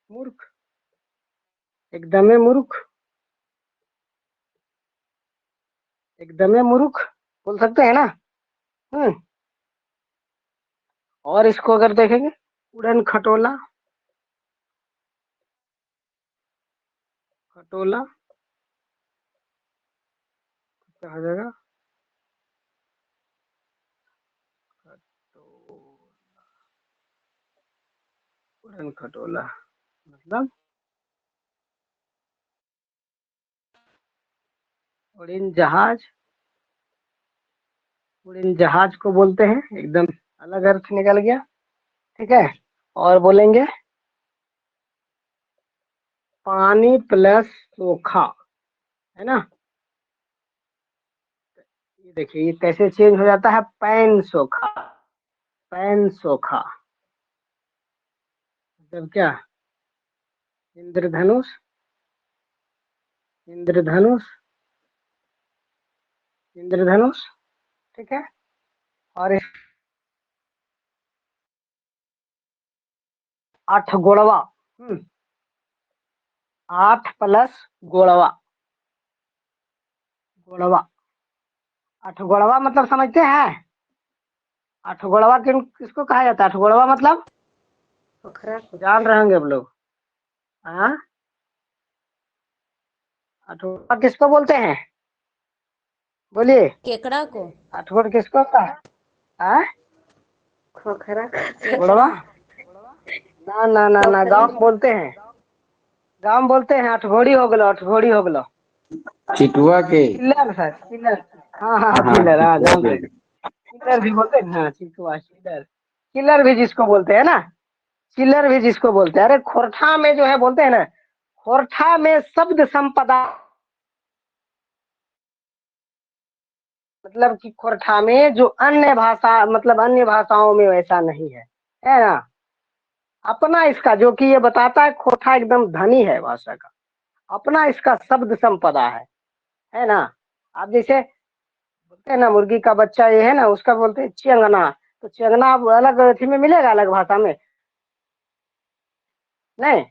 मूर्ख, एकदमे मूर्ख, एकदमे मूर्ख बोल सकते हैं ना। हम्म और इसको अगर देखेंगे, उड़न खटोला, खटोला क्या हो जाएगा? उड़न खटोला मतलब उड़न जहाज, उड़न जहाज को बोलते हैं, एकदम अलग अर्थ निकल गया, ठीक है। और बोलेंगे पानी प्लस सोखा, है ना। ये देखिए ये कैसे चेंज हो जाता है, पैन सोखा, पैन सोखा मतलब क्या? इंद्रधनुष, इंद्रधनुष, इंद्रधनुष, ठीक है। और आठ गोड़वा, आठ प्लस गोड़वा, गोड़वा अठगोड़वा मतलब समझते हैं? अठगोड़वा किसको कहा जाता है? अठगोड़वा मतलब
पोखरा को।
जान रहे होंगे आप लोग। हाँ, अठगोड़वा किसको बोलते हैं? बोलिए।
केकड़ा को।
अठगोड़ किसको कहा? हाँ,
खोखरा को।
गोड़वा? ना ना ना ना,
पोखरा।
गाँव में बोलते हैं। गाँव में बोलते हैं अठगोड़ी हो गलो, अठगोड़ी हो गलो।
चिटुआ के।
चिल्लर सर, चिल्लर। हाँ हाँ हाँ,
हाँ
चिल्लर, हाँ
चिटुआ
जान
के।
रहे हैं। चिल्लर भी बोलते हैं, हाँ चिल्लर, चिल्लर। चिल्लर भी जिसको बोलते हैं ना, चिल्लर भी जिसको बोलते हैं। अरे खोरठा में जो है बोलते हैं ना, खोरठा में शब्द संपदा, मतलब कि खोरठा में जो अन्य भाषा, मतलब अन्य भाषाओं में वैसा नहीं है ना। अपना इसका जो कि ये बताता है, खोरठा एकदम धनी है भाषा का, अपना इसका शब्द संपदा है ना। आप जैसे बोलते हैं ना मुर्गी का बच्चा ये है ना, उसका बोलते हैं चेंगना। तो चेंगना अब अलग अथी में मिलेगा, अलग भाषा में नहीं।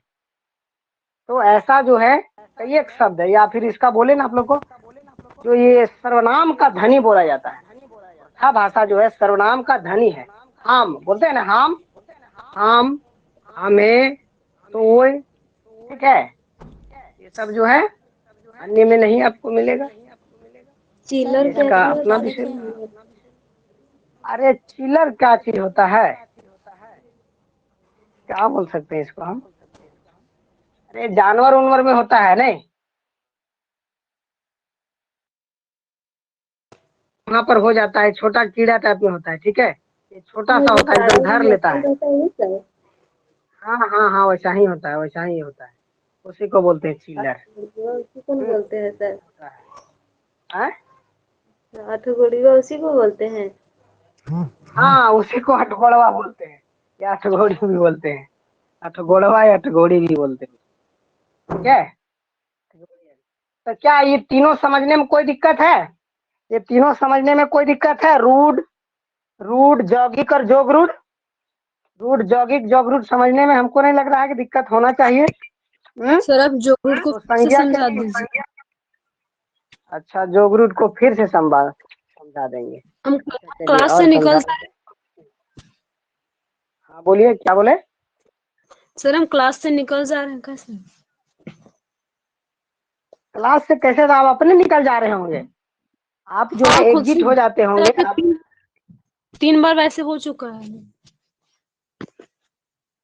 तो ऐसा जो है कई एक शब्द है, या फिर इसका बोले ना आप लोग को, जो ये सर्वनाम का धनी बोला जाता है। खोरठा भाषा जो है सर्वनाम का धनी है। हम बोलते हैं ना, हम, हमें, तो, ठीक है, ये सब जो है अन्य में नहीं आपको मिलेगा।
सर
चिलर
ये
क्या
इसका
चीज
अपना
होता
पूछ
है?
विशेष।
रहे हैं।
अरे चिलर क्या चीज होता है? क्या बोल सकते हैं इसको हम? अरे जानवर उनवर में होता है नहीं, वहां पर हो जाता है, छोटा कीड़ा टाइप में होता है, ठीक है। ये छोटा
वो
सा
जो
होता है, एकदम
गार्डन
धर
में
लेता
लटका
है।
रहता है वो सब।
हाँ हाँ हाँ, वैसा ही होता है, वैसा ही होता है। उसी को बोलते हैं चिल्लर।
वो उसी को बोलते हैं सर।
होता है। हाँ?
अठगोड़िया उसी को बोलते हैं।
हाँ, उसी को अठगोड़वा बोलते हैं, या अठगोड़ी भी बोलते हैं। अठगोड़वा या अठगोड़ी भी बोलते हैं, ठीक है। तो क्या ये तीनों समझने में कोई दिक्कत है? ये तीनों समझने में कोई दिक्कत है? रूड, रूड जौगिक और जोगरूड, रूड जौगिक जोगरूड समझने में हमको नहीं लग रहा है कि दिक्कत होना चाहिए।
सर आप जोगरूड को
तो
फिर से
संज्ञा के
समझा
लिए,
दीजिए।
अच्छा जोगरूड को फिर से समझा देंगे।
हम
अच्छा चलिए
क्लास से
और समझा।
निकल।
हाँ बोलिए, क्या बोले?
सर हम क्लास से निकल जा रहे हैं कैसे?
क्लास से कैसे? तो आप अपने निकल जा रहे होंगे, आप जो है
हाँ खुद से।
एग्जिट हो जाते होंगे आप।
3 बार वैसे हो चुका है।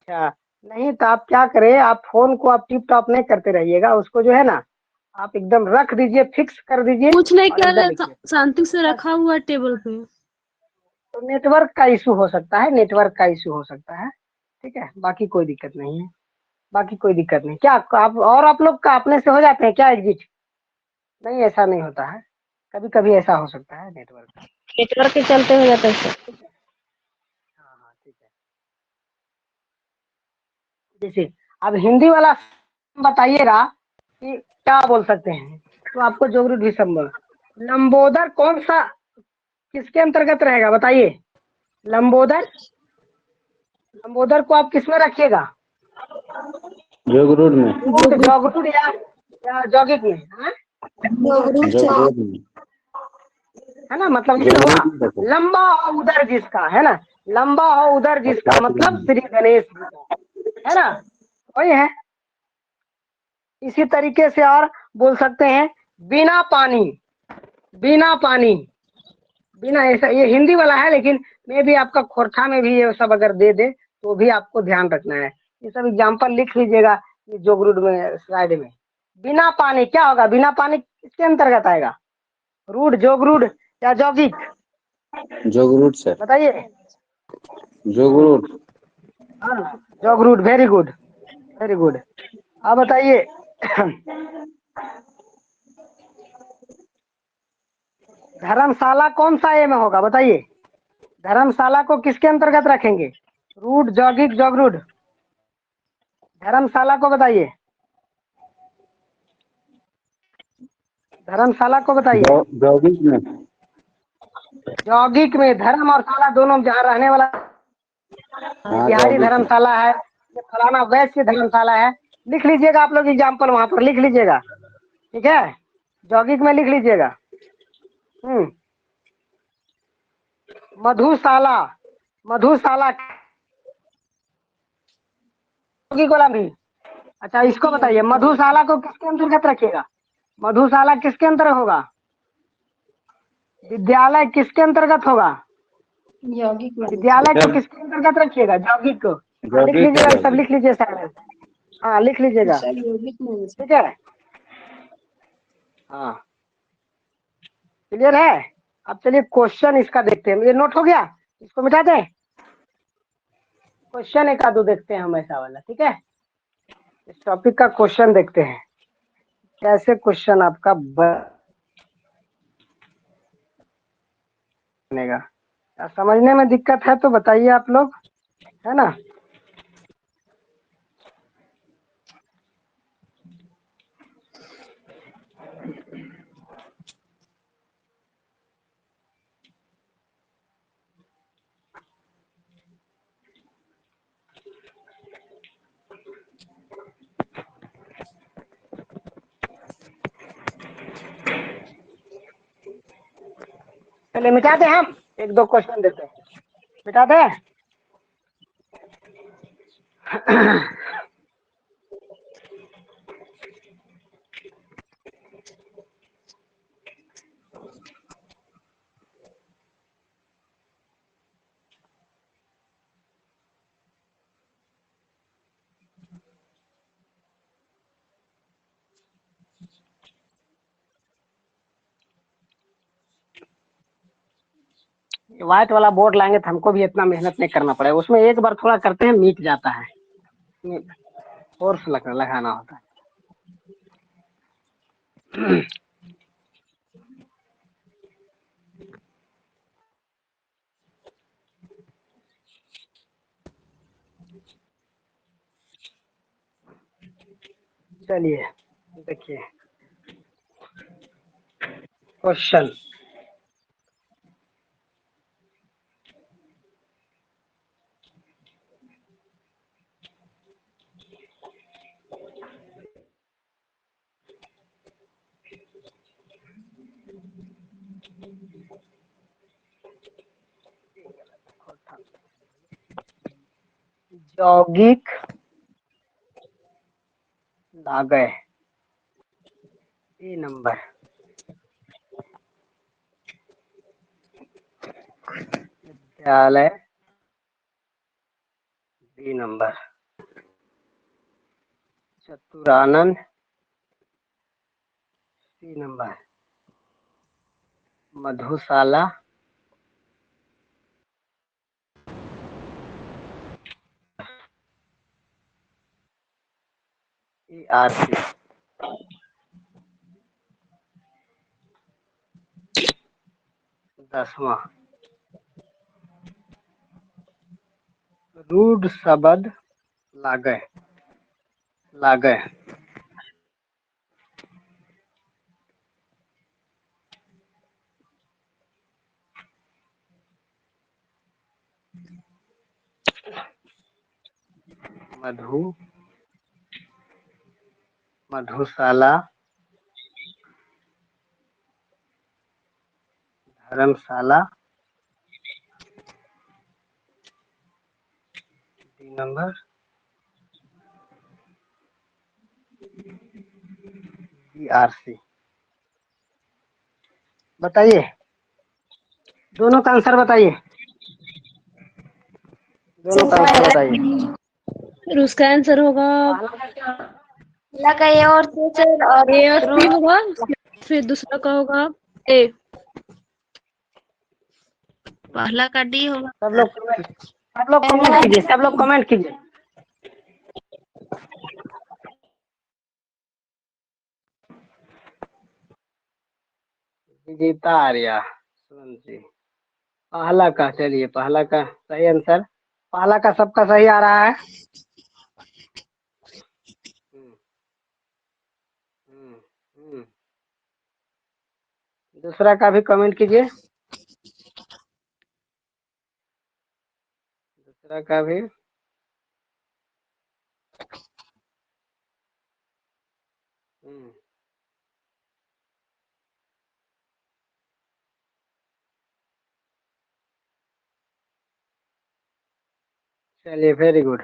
अच्छा, नहीं तो आप क्या करें, आप फोन को आप टिप टॉप नहीं करते रहिएगा, उसको जो है ना आप एकदम रख दीजिए, फिक्स कर दीजिए
कुछ नहीं
और
कर
एकदम
रहे,
लिखिए।
शांति से रखा हुआ है टेबल पे।
तो नेटवर्क का इशू हो सकता है, नेटवर्क का इशू हो सकता है, ठीक है, बाकी कोई दिक्कत नहीं है। बाकी कोई दिक्कत नहीं। क्या आप और आप लोग का अपने से हो जाते हैं क्या एग्जिट? नहीं, ऐसा नहीं होता है, कभी कभी ऐसा हो सकता है नेटवर्क का।
नेटवर्क के चलते हो जाता है सर।
हाँ हाँ ठीक है। जैसे अब हिंदी वाला बताइएगा कि क्या बोल सकते हैं, तो आपको जोगरूट भी संभव। लंबोदर कौन सा किसके अंतर्गत रहेगा बताइए? लंबोदर, लंबोदर को आप किसमें रखिएगा?
जोगरूड में।
रूट जोगरूट या जौगिक में? हाँ?
जोगरूड में।
है ना, मतलब ये हुआ
जोगरूड में रखो।
लंबा और उदर जिसका, है ना, लंबा और उदर
और
जिसका
क्या
मतलब
करेंगे?
श्री गणेश जी का, है ना, वही है। इसी तरीके से और बोल सकते हैं बिना पानी, बिना पानी, बिना, ऐसा ये हिंदी वाला है, लेकिन मैं भी आपका खोरठा में भी ये सब अगर दे दे तो भी आपको ध्यान रखना है। ये सब एग्जाम्पल लिख लीजिएगा, ये जोगरूड में स्लाइड में। बिना पानी क्या होगा? बिना पानी किसके अंतर्गत आएगा? रूड, जोगरूड या जौगिक?
जोगरूड सर।
बताइए।
जोगरूड।
हाँ, जोगरूड, वेरी गुड, वेरी गुड। अब बताइए धर्मशाला कौन सा ए में होगा बताइए? धर्मशाला को किसके अंतर्गत रखेंगे? रूड, जौगिक, जोगरूड? धर्मशाला को बताइए, धर्मशाला को बताइए।
जोगिक में।
जौगिक में, धर्म और शाला दोनों जहाँ रहने वाला, ये
हाँ
बिहारी
जोगिक में।
धर्मशाला है, ये फलाना वैश्य धर्मशाला है। लिख लीजिएगा आप लोग एग्जाम्पल, वहां पर लिख लीजिएगा, ठीक है, जौगिक में लिख लीजिएगा। मधुशाला, मधुशाला की गोला भी। अच्छा इसको बताइए, मधुशाला को किसके अंतर्गत रखिएगा? मधुशाला किसके अंतर्गत होगा? विद्यालय किसके अंतर्गत होगा?
यौगिक में
विद्यालय को
जब
किसके अंतर्गत रखिएगा? यौगिक को। हाँ लिख
यौगिक
लीजिएगा, सब
यौगिक
लिख लीजिए सारे। हाँ लिख लीजिएगा,
सब यौगिक में
ठीक है। हाँ क्लियर है। अब चलिए क्वेश्चन इसका देखते हैं, ये नोट हो गया, इसको मिटा दें। क्वेश्चन एक आधो देखते हैं हम ऐसा वाला, ठीक है। इस टॉपिक का क्वेश्चन देखते हैं, कैसे क्वेश्चन आपका बनेगा। क्या समझने में दिक्कत है तो बताइए आप लोग, है ना। चलिए मिटा दें, हम एक दो क्वेश्चन देते हैं, मिटा दें। व्हाइट वाला बोर्ड लाएंगे तो हमको भी इतना मेहनत नहीं करना पड़ेगा, उसमें एक बार थोड़ा करते हैं मिट जाता है, फोर्स लगाना होता है। चलिए देखिए क्वेश्चन। यौगिक लागय, ए नंबर, विद्यालय बी नंबर, चतुरानंद सी नंबर, मधुशाला ERC, 10वां रूढ़ शब्द लागय, लागय मधु, मधुशाला, धर्मशाला 3 नंबर, ERC। बताइए दोनों का आंसर बताइए, दोनों का आंसर बताइए।
फिर उसका आंसर होगा
पहला का ए और सी सर, और
ए और सी होगा, फिर दूसरा का होगा ए।
पहला का डी होगा।
सब लोग कमेंट कीजिए, सब लोग कमेंट कीजिए। विजेता आर्या सुमन जी, पहला का, चलिए पहला का सही आंसर, पहला का सबका सही आ रहा है। हम्म, हम्म, हम्म। दूसरा का भी कमेंट कीजिए, दूसरा का भी। हम्म, चलिए वेरी गुड।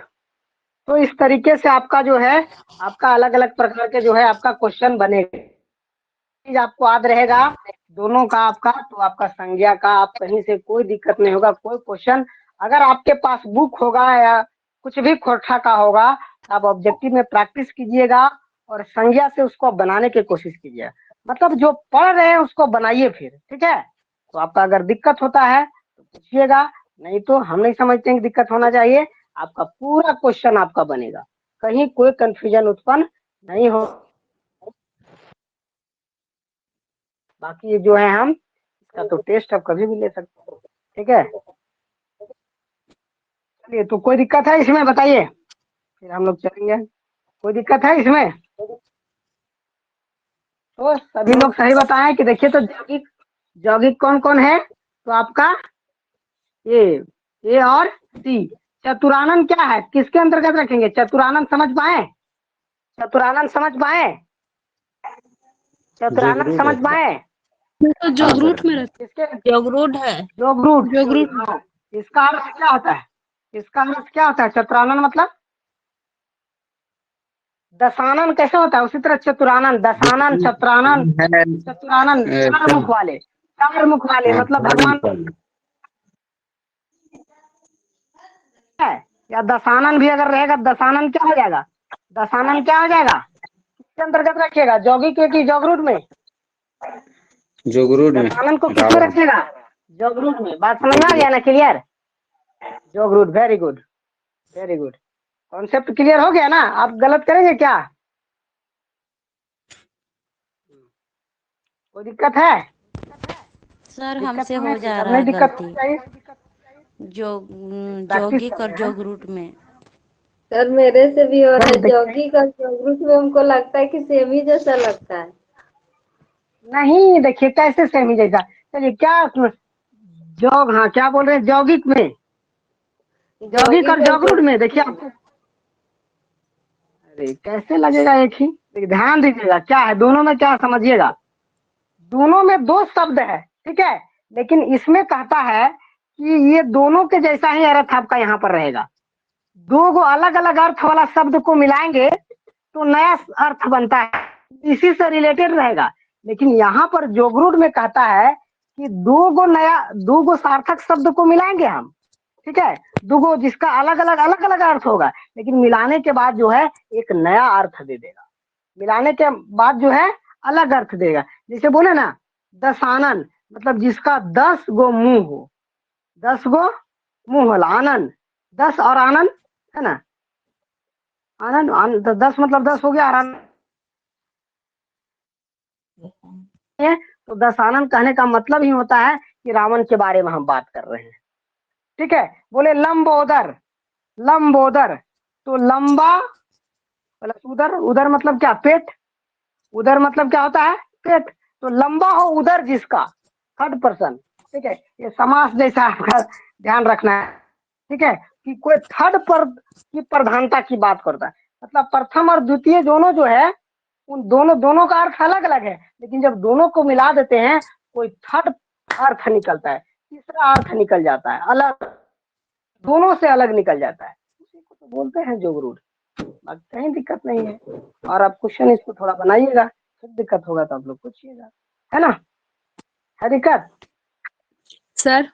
तो इस तरीके से आपका जो है, आपका अलग अलग प्रकार के जो है आपका क्वेश्चन बनेगा। चीज आपको याद रहेगा दोनों का आपका, तो आपका संज्ञा का आप कहीं से कोई दिक्कत नहीं होगा। कोई क्वेश्चन अगर आपके पास बुक होगा या कुछ भी खोटा का होगा, तो आप ऑब्जेक्टिव में प्रैक्टिस कीजिएगा और संज्ञा से उसको बनाने की कोशिश कीजिए। मतलब जो पढ़ रहे हैं उसको बनाइए फिर, ठीक है। तो आपका अगर दिक्कत होता है तो पूछिएगा, नहीं तो हम नहीं समझते हैं कि दिक्कत होना चाहिए। आपका पूरा क्वेश्चन आपका बनेगा, कहीं कोई कंफ्यूजन उत्पन्न नहीं हो। बाकी ये जो है हम इसका तो टेस्ट अब कभी भी ले सकते हैं, ठीक है। चलिए, तो कोई दिक्कत है इसमें बताइए, फिर हम लोग चलेंगे। कोई दिक्कत है इसमें? तो सभी लोग सही बताएं कि देखिए, तो यौगिक यौगिक कौन कौन है? तो आपका ए और सी। चतुरानन क्या है, किसके अंतर्गत रखेंगे? चतुरानन समझ पाए? चतुरानन समझ पाए? चतुरानन
जोगरूट
समझ
है सर।
पाए?
तो
हाँ सर।
जोगरूट में रहता
किसके?
है, जोगरूट है।
जोगरूट।
जोगरूट
हाँ, इसका अर्थ क्या होता है? इसका अर्थ क्या होता है चतुरानन मतलब? दशानन कैसे होता है? उसी तरह चतुरानन, दशानन, चतुरानन, चतुरानन, चार मुख वाले, चार मुख वाले मतलब भगवान है। या दशानन भी अगर रहेगा, दशानन क्या हो जाएगा? दशानन क्या हो जाएगा? किसके अंतर्गत रखिएगा, यौगिक की जोगरूट में?
जोगरूट में
दशानन को किसमें
रावण।
रखिएगा? जोगरूट में। बात समझ में आ गया ना? Clear? Joe Root, very good, very good. Concept clear हो गया ना? आप गलत करेंगे क्या? कोई दिक्कत है?
सर
दिक्कत
हमसे
तो
हो
नहीं,
जा
जब
रहा
नहीं
है
दिक्कत होनी
गलती,
चाहिए,
जो
प्रैक्टिस
यौगिक
कर
और
रहे हैं।
जोगरूट में।
सर मेरे से भी हो रहा है,
जब देख,
जॉगिंग और जोगरूट में हमको लगता है कि सेम ही जैसा लगता है।
नहीं देखिए कैसे सेमी जैसा। चलिए क्या जोग, हाँ क्या बोल रहे हैं, यौगिक में, यौगिक और
जॉगिंग और
जोगरूट में देखिए आपको, अरे कैसे लगेगा एक ही? देखिए, ध्यान दीजिएगा क्या है दोनों में, क्या समझिएगा। दोनों में दो शब्द है, ठीक है, लेकिन इसमें कहता है कि ये दोनों के जैसा ही अर्थ आपका यहाँ पर रहेगा। दो गो अलग अलग अर्थ वाला शब्द को मिलाएंगे तो नया अर्थ बनता है, इसी से रिलेटेड रहेगा। लेकिन यहाँ पर जोगरूट में कहता है कि दो गो सार्थक शब्द को मिलाएंगे हम, ठीक है, दो गो जिसका अलग अलग अर्थ होगा, लेकिन मिलाने के बाद जो है एक नया अर्थ दे देगा। मिलाने के बाद जो है अलग अर्थ देगा। जैसे बोले ना दशानन, मतलब जिसका 10 गो मुंह हो, 10 गो मुंह होला, आनंद, 10 और आनंद है ना, आनंद, आनंद तो 10 मतलब 10 हो गया, और आनंद है, तो दशानन कहने का मतलब ही होता है कि रावण के बारे में हम बात कर रहे हैं, ठीक है। बोले लंबोदर, लंबोदर, तो लंबा प्लस उदर, उदर मतलब क्या? पेट। उदर मतलब क्या होता है? पेट। तो लंबा हो उदर जिसका, थर्ड पर्सन, ठीक है। ये समास जैसा आपका ध्यान रखना है, ठीक है, कि कोई थर्ड पर की प्रधानता की बात करता है। मतलब प्रथम और द्वितीय दोनों जो है, उन दोनों दोनों का अर्थ अलग अलग है, लेकिन जब दोनों को मिला देते हैं कोई थर्ड अर्थ निकलता है, तीसरा अर्थ निकल जाता है, अलग, दोनों से अलग निकल जाता है, उसी को तो बोलते हैं जोगरूट। बाकी कहीं दिक्कत नहीं है। और आप क्वेश्चन इसको थोड़ा बनाइएगा, फिर दिक्कत होगा तो आप लोग पूछिएगा, है ना? है दिक्कत?
सर।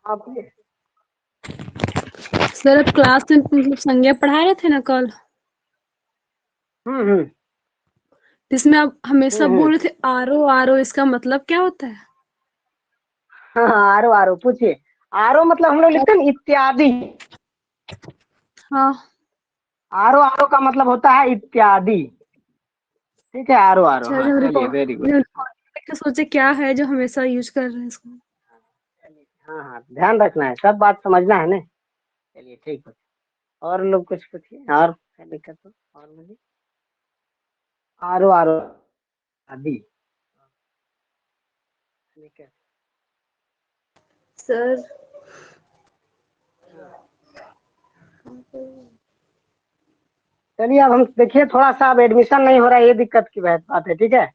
आप
सर अब क्लास में मतलब संज्ञा पढ़ा रहे थे ना कल,
हम्म
जिसमें आप हमेशा
हम्म।
बोल रहे थे आरो आरो, इसका मतलब क्या होता है?
हाँ हाँ, आरो आरो पूछिए। आरो मतलब हम लोग लिखते हैं ना, इत्यादि।
हाँ।
आरो आरो का मतलब होता है इत्यादि, ठीक है, आरो आरो।
अच्छा,
हाँ
जो
चलिए, वेरी गुड।
रिकॉर्ड सोचे क्या है जो हमेशा यूज कर रहे हैं इसको।
हाँ हाँ, ध्यान रखना है, सब बात समझना है ना। चलिए ठीक है, और लोग कुछ पूछिए, और क्या दिक्कत हो? और बोलिए। आरो आरो आदि, ठीक है।
सर
चलिए अब हम देखिए, थोड़ा सा अब एडमिशन नहीं हो रहा है, ये दिक्कत की बात है, ठीक है।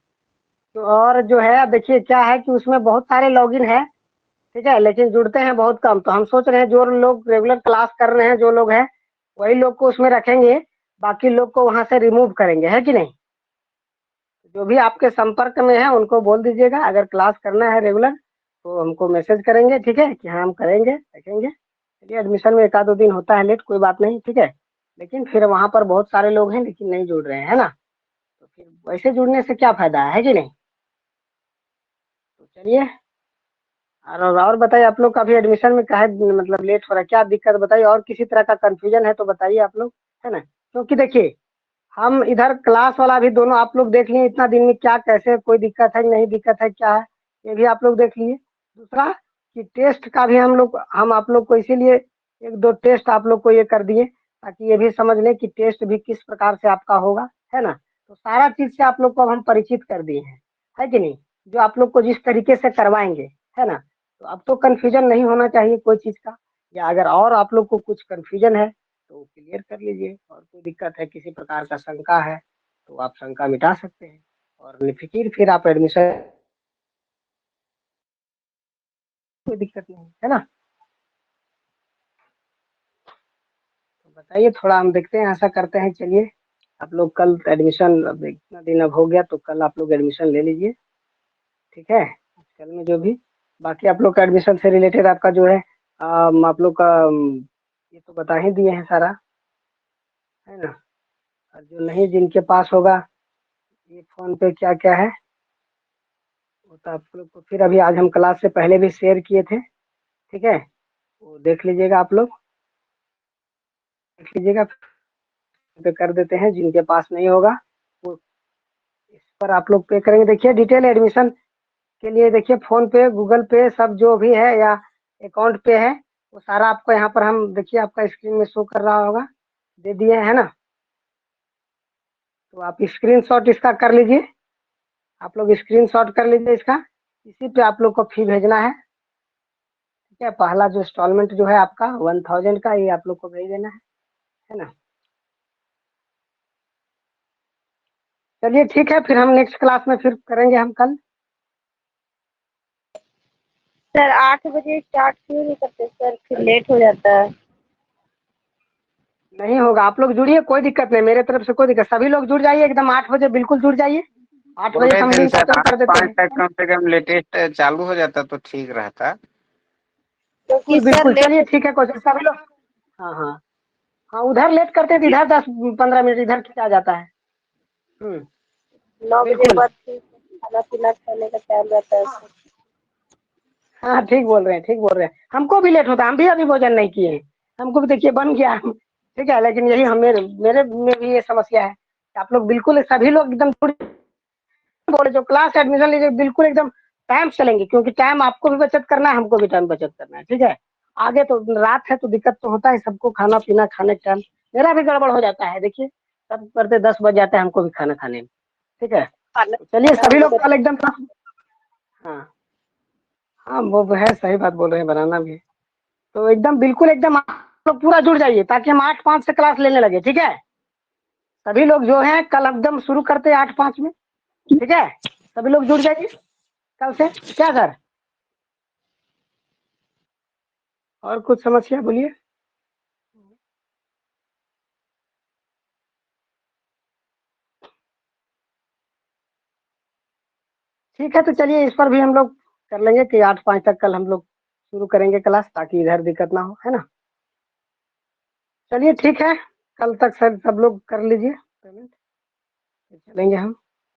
तो और जो है देखिए क्या है कि उसमें बहुत सारे लॉगिन है, ठीक है, लेकिन जुड़ते हैं बहुत कम। तो हम सोच रहे हैं जो लोग रेगुलर क्लास कर रहे हैं जो लोग हैं वही लोग को उसमें रखेंगे, बाकी लोग को वहां से रिमूव करेंगे, है कि नहीं। जो भी आपके संपर्क में है उनको बोल दीजिएगा अगर क्लास करना है रेगुलर तो हमको मैसेज करेंगे, ठीक है, कि हाँ हम करेंगे रखेंगे। चलिए एडमिशन में 1-2 दिन होता है लेट, कोई बात नहीं, ठीक है, लेकिन फिर वहां पर बहुत सारे लोग हैं लेकिन नहीं जुड़ रहे हैं, है ना। तो फिर वैसे जुड़ने से क्या फायदा है कि नहीं। तो चलिए और बताइए आप लोग का भी एडमिशन में काहे मतलब लेट हो रहा है, क्या दिक्कत बताइए, और किसी तरह का कंफ्यूजन है तो बताइए आप लोग, है ना। क्योंकि देखिए हम इधर क्लास वाला भी दोनों आप लोग देख लिए इतना दिन में क्या कैसे कोई दिक्कत है नहीं दिक्कत है क्या है, ये भी आप लोग देख लिए। दूसरा कि टेस्ट का भी हम आप लोग को इसीलिए 1-2 टेस्ट आप लोग को ये कर दिए ताकि ये भी समझ लें कि टेस्ट भी किस प्रकार से आपका होगा, है ना। तो सारा चीज से आप लोग को अब हम परिचित कर दिए हैं, है कि नहीं, जो आप लोग को जिस तरीके से करवाएंगे, है ना। तो अब तो कंफ्यूजन नहीं होना चाहिए कोई चीज का, या अगर और आप लोग को कुछ कंफ्यूजन है तो क्लियर कर लीजिए, और कोई दिक्कत है किसी प्रकार का शंका है तो आप शंका मिटा सकते हैं, और निफिकिर फिर आप एडमिशन, कोई दिक्कत नहीं है ना। तो बताइए थोड़ा, हम देखते हैं, ऐसा करते हैं, चलिए आप लोग कल एडमिशन, अब इतना दिन अब हो गया तो कल आप लोग एडमिशन ले लीजिए, ठीक है। कल में जो भी बाकी आप लोग का एडमिशन से रिलेटेड आपका जो है आप लोग का ये तो बता ही दिए हैं सारा, है ना। और जो नहीं जिनके पास होगा ये फोन पे क्या क्या है वो तो आप लोग को फिर अभी आज हम क्लास से पहले भी शेयर किए थे, ठीक है, वो देख लीजिएगा आप लोग, देख लीजिएगा पे कर देते हैं, जिनके पास नहीं होगा वो इस पर आप लोग पे करेंगे। देखिए डिटेल एडमिशन के लिए देखिए फोन पे गूगल पे सब जो भी है या अकाउंट पे है वो सारा आपको यहाँ पर हम देखिए आपका स्क्रीन में शो कर रहा होगा, दे दिए है ना। तो आप स्क्रीनशॉट इसका कर लीजिए, आप लोग स्क्रीनशॉट कर लीजिए इसका, इसी पे आप लोग को फी भेजना है, ठीक है। पहला जो इंस्टॉलमेंट जो है आपका 1000 का ये आप लोग को भेज देना है ना। चलिए ठीक है, फिर हम नेक्स्ट क्लास में फिर करेंगे हम कल।
सर 8 बजे स्टार्ट क्यों नहीं करते सर, फिर लेट हो जाता है।
नहीं होगा, आप लोग जुड़िए, कोई दिक्कत नहीं, मेरे तरफ से कोई दिक्कत, सभी लोग जुड़ जाइए एकदम 8 बजे बिल्कुल जुड़ जाइए, 8
बोल
बजे
रहे
से हम
थे
लिंक
सर
ओपन कर देते
8-5
हैं।
तक कम से कम लेटेस्ट चालू हो जाता तो ठीक रहता।
क्योंकि
बिल्कुल
सर
बिल्कुल,
लेट
चलिए ठीक है कोशिश सभी लोग। हाँ हाँ हाँ, उधर लेट करते हैं तो इधर 10-15 मिनट इधर खिंचा जाता है।
9 बजे के
बिल्कुल,
बाद फिर खाना पीना खाने का टाइम रहता है सर।
हाँ ठीक बोल रहे हैं, ठीक बोल रहे हैं, हमको भी लेट होता है, हम भी अभी भोजन नहीं किए हैं, हमको भी देखिए बन गया, ठीक है, लेकिन यही हम मेरे मेरे में भी ये समस्या है कि आप लोग बिल्कुल सभी लोग एकदम बोले जो क्लास एडमिशन लीजिए बिल्कुल एकदम टाइम से चलेंगे, क्योंकि टाइम आपको भी बचत करना है हमको भी टाइम बचत करना है, ठीक है। आगे तो रात है तो दिक्कत तो होता है सबको, खाना पीना खाने का टाइम मेरा भी गड़बड़ हो जाता है, देखिए सब करते 10 बज जाते हैं हमको भी खाना खाने में, ठीक है।
खाना
तो चलिए
खाना
सभी
हम लोग
लोग
का
कल एकदम, हाँ हाँ वो है, सही बात बोल रहे हैं, बनाना भी है। तो एकदम बिल्कुल एकदम आप लोग पूरा जुड़ जाइए ताकि हम 8-5 से क्लास लेने लगे, ठीक है। सभी लोग जो हैं कल एकदम शुरू करते हैं 8-5 में, ठीक है, सभी लोग जुड़ जाइए कल से, क्या सर, और कुछ समस्या बोलिए। ठीक है तो चलिए इस पर भी हम लोग कर लेंगे कि 8-5 तक कल हम लोग शुरू करेंगे क्लास ताकि इधर दिक्कत ना हो, है ना। चलिए ठीक है, कल तक सर सब लोग कर लीजिए पेमेंट, चलेंगे हम।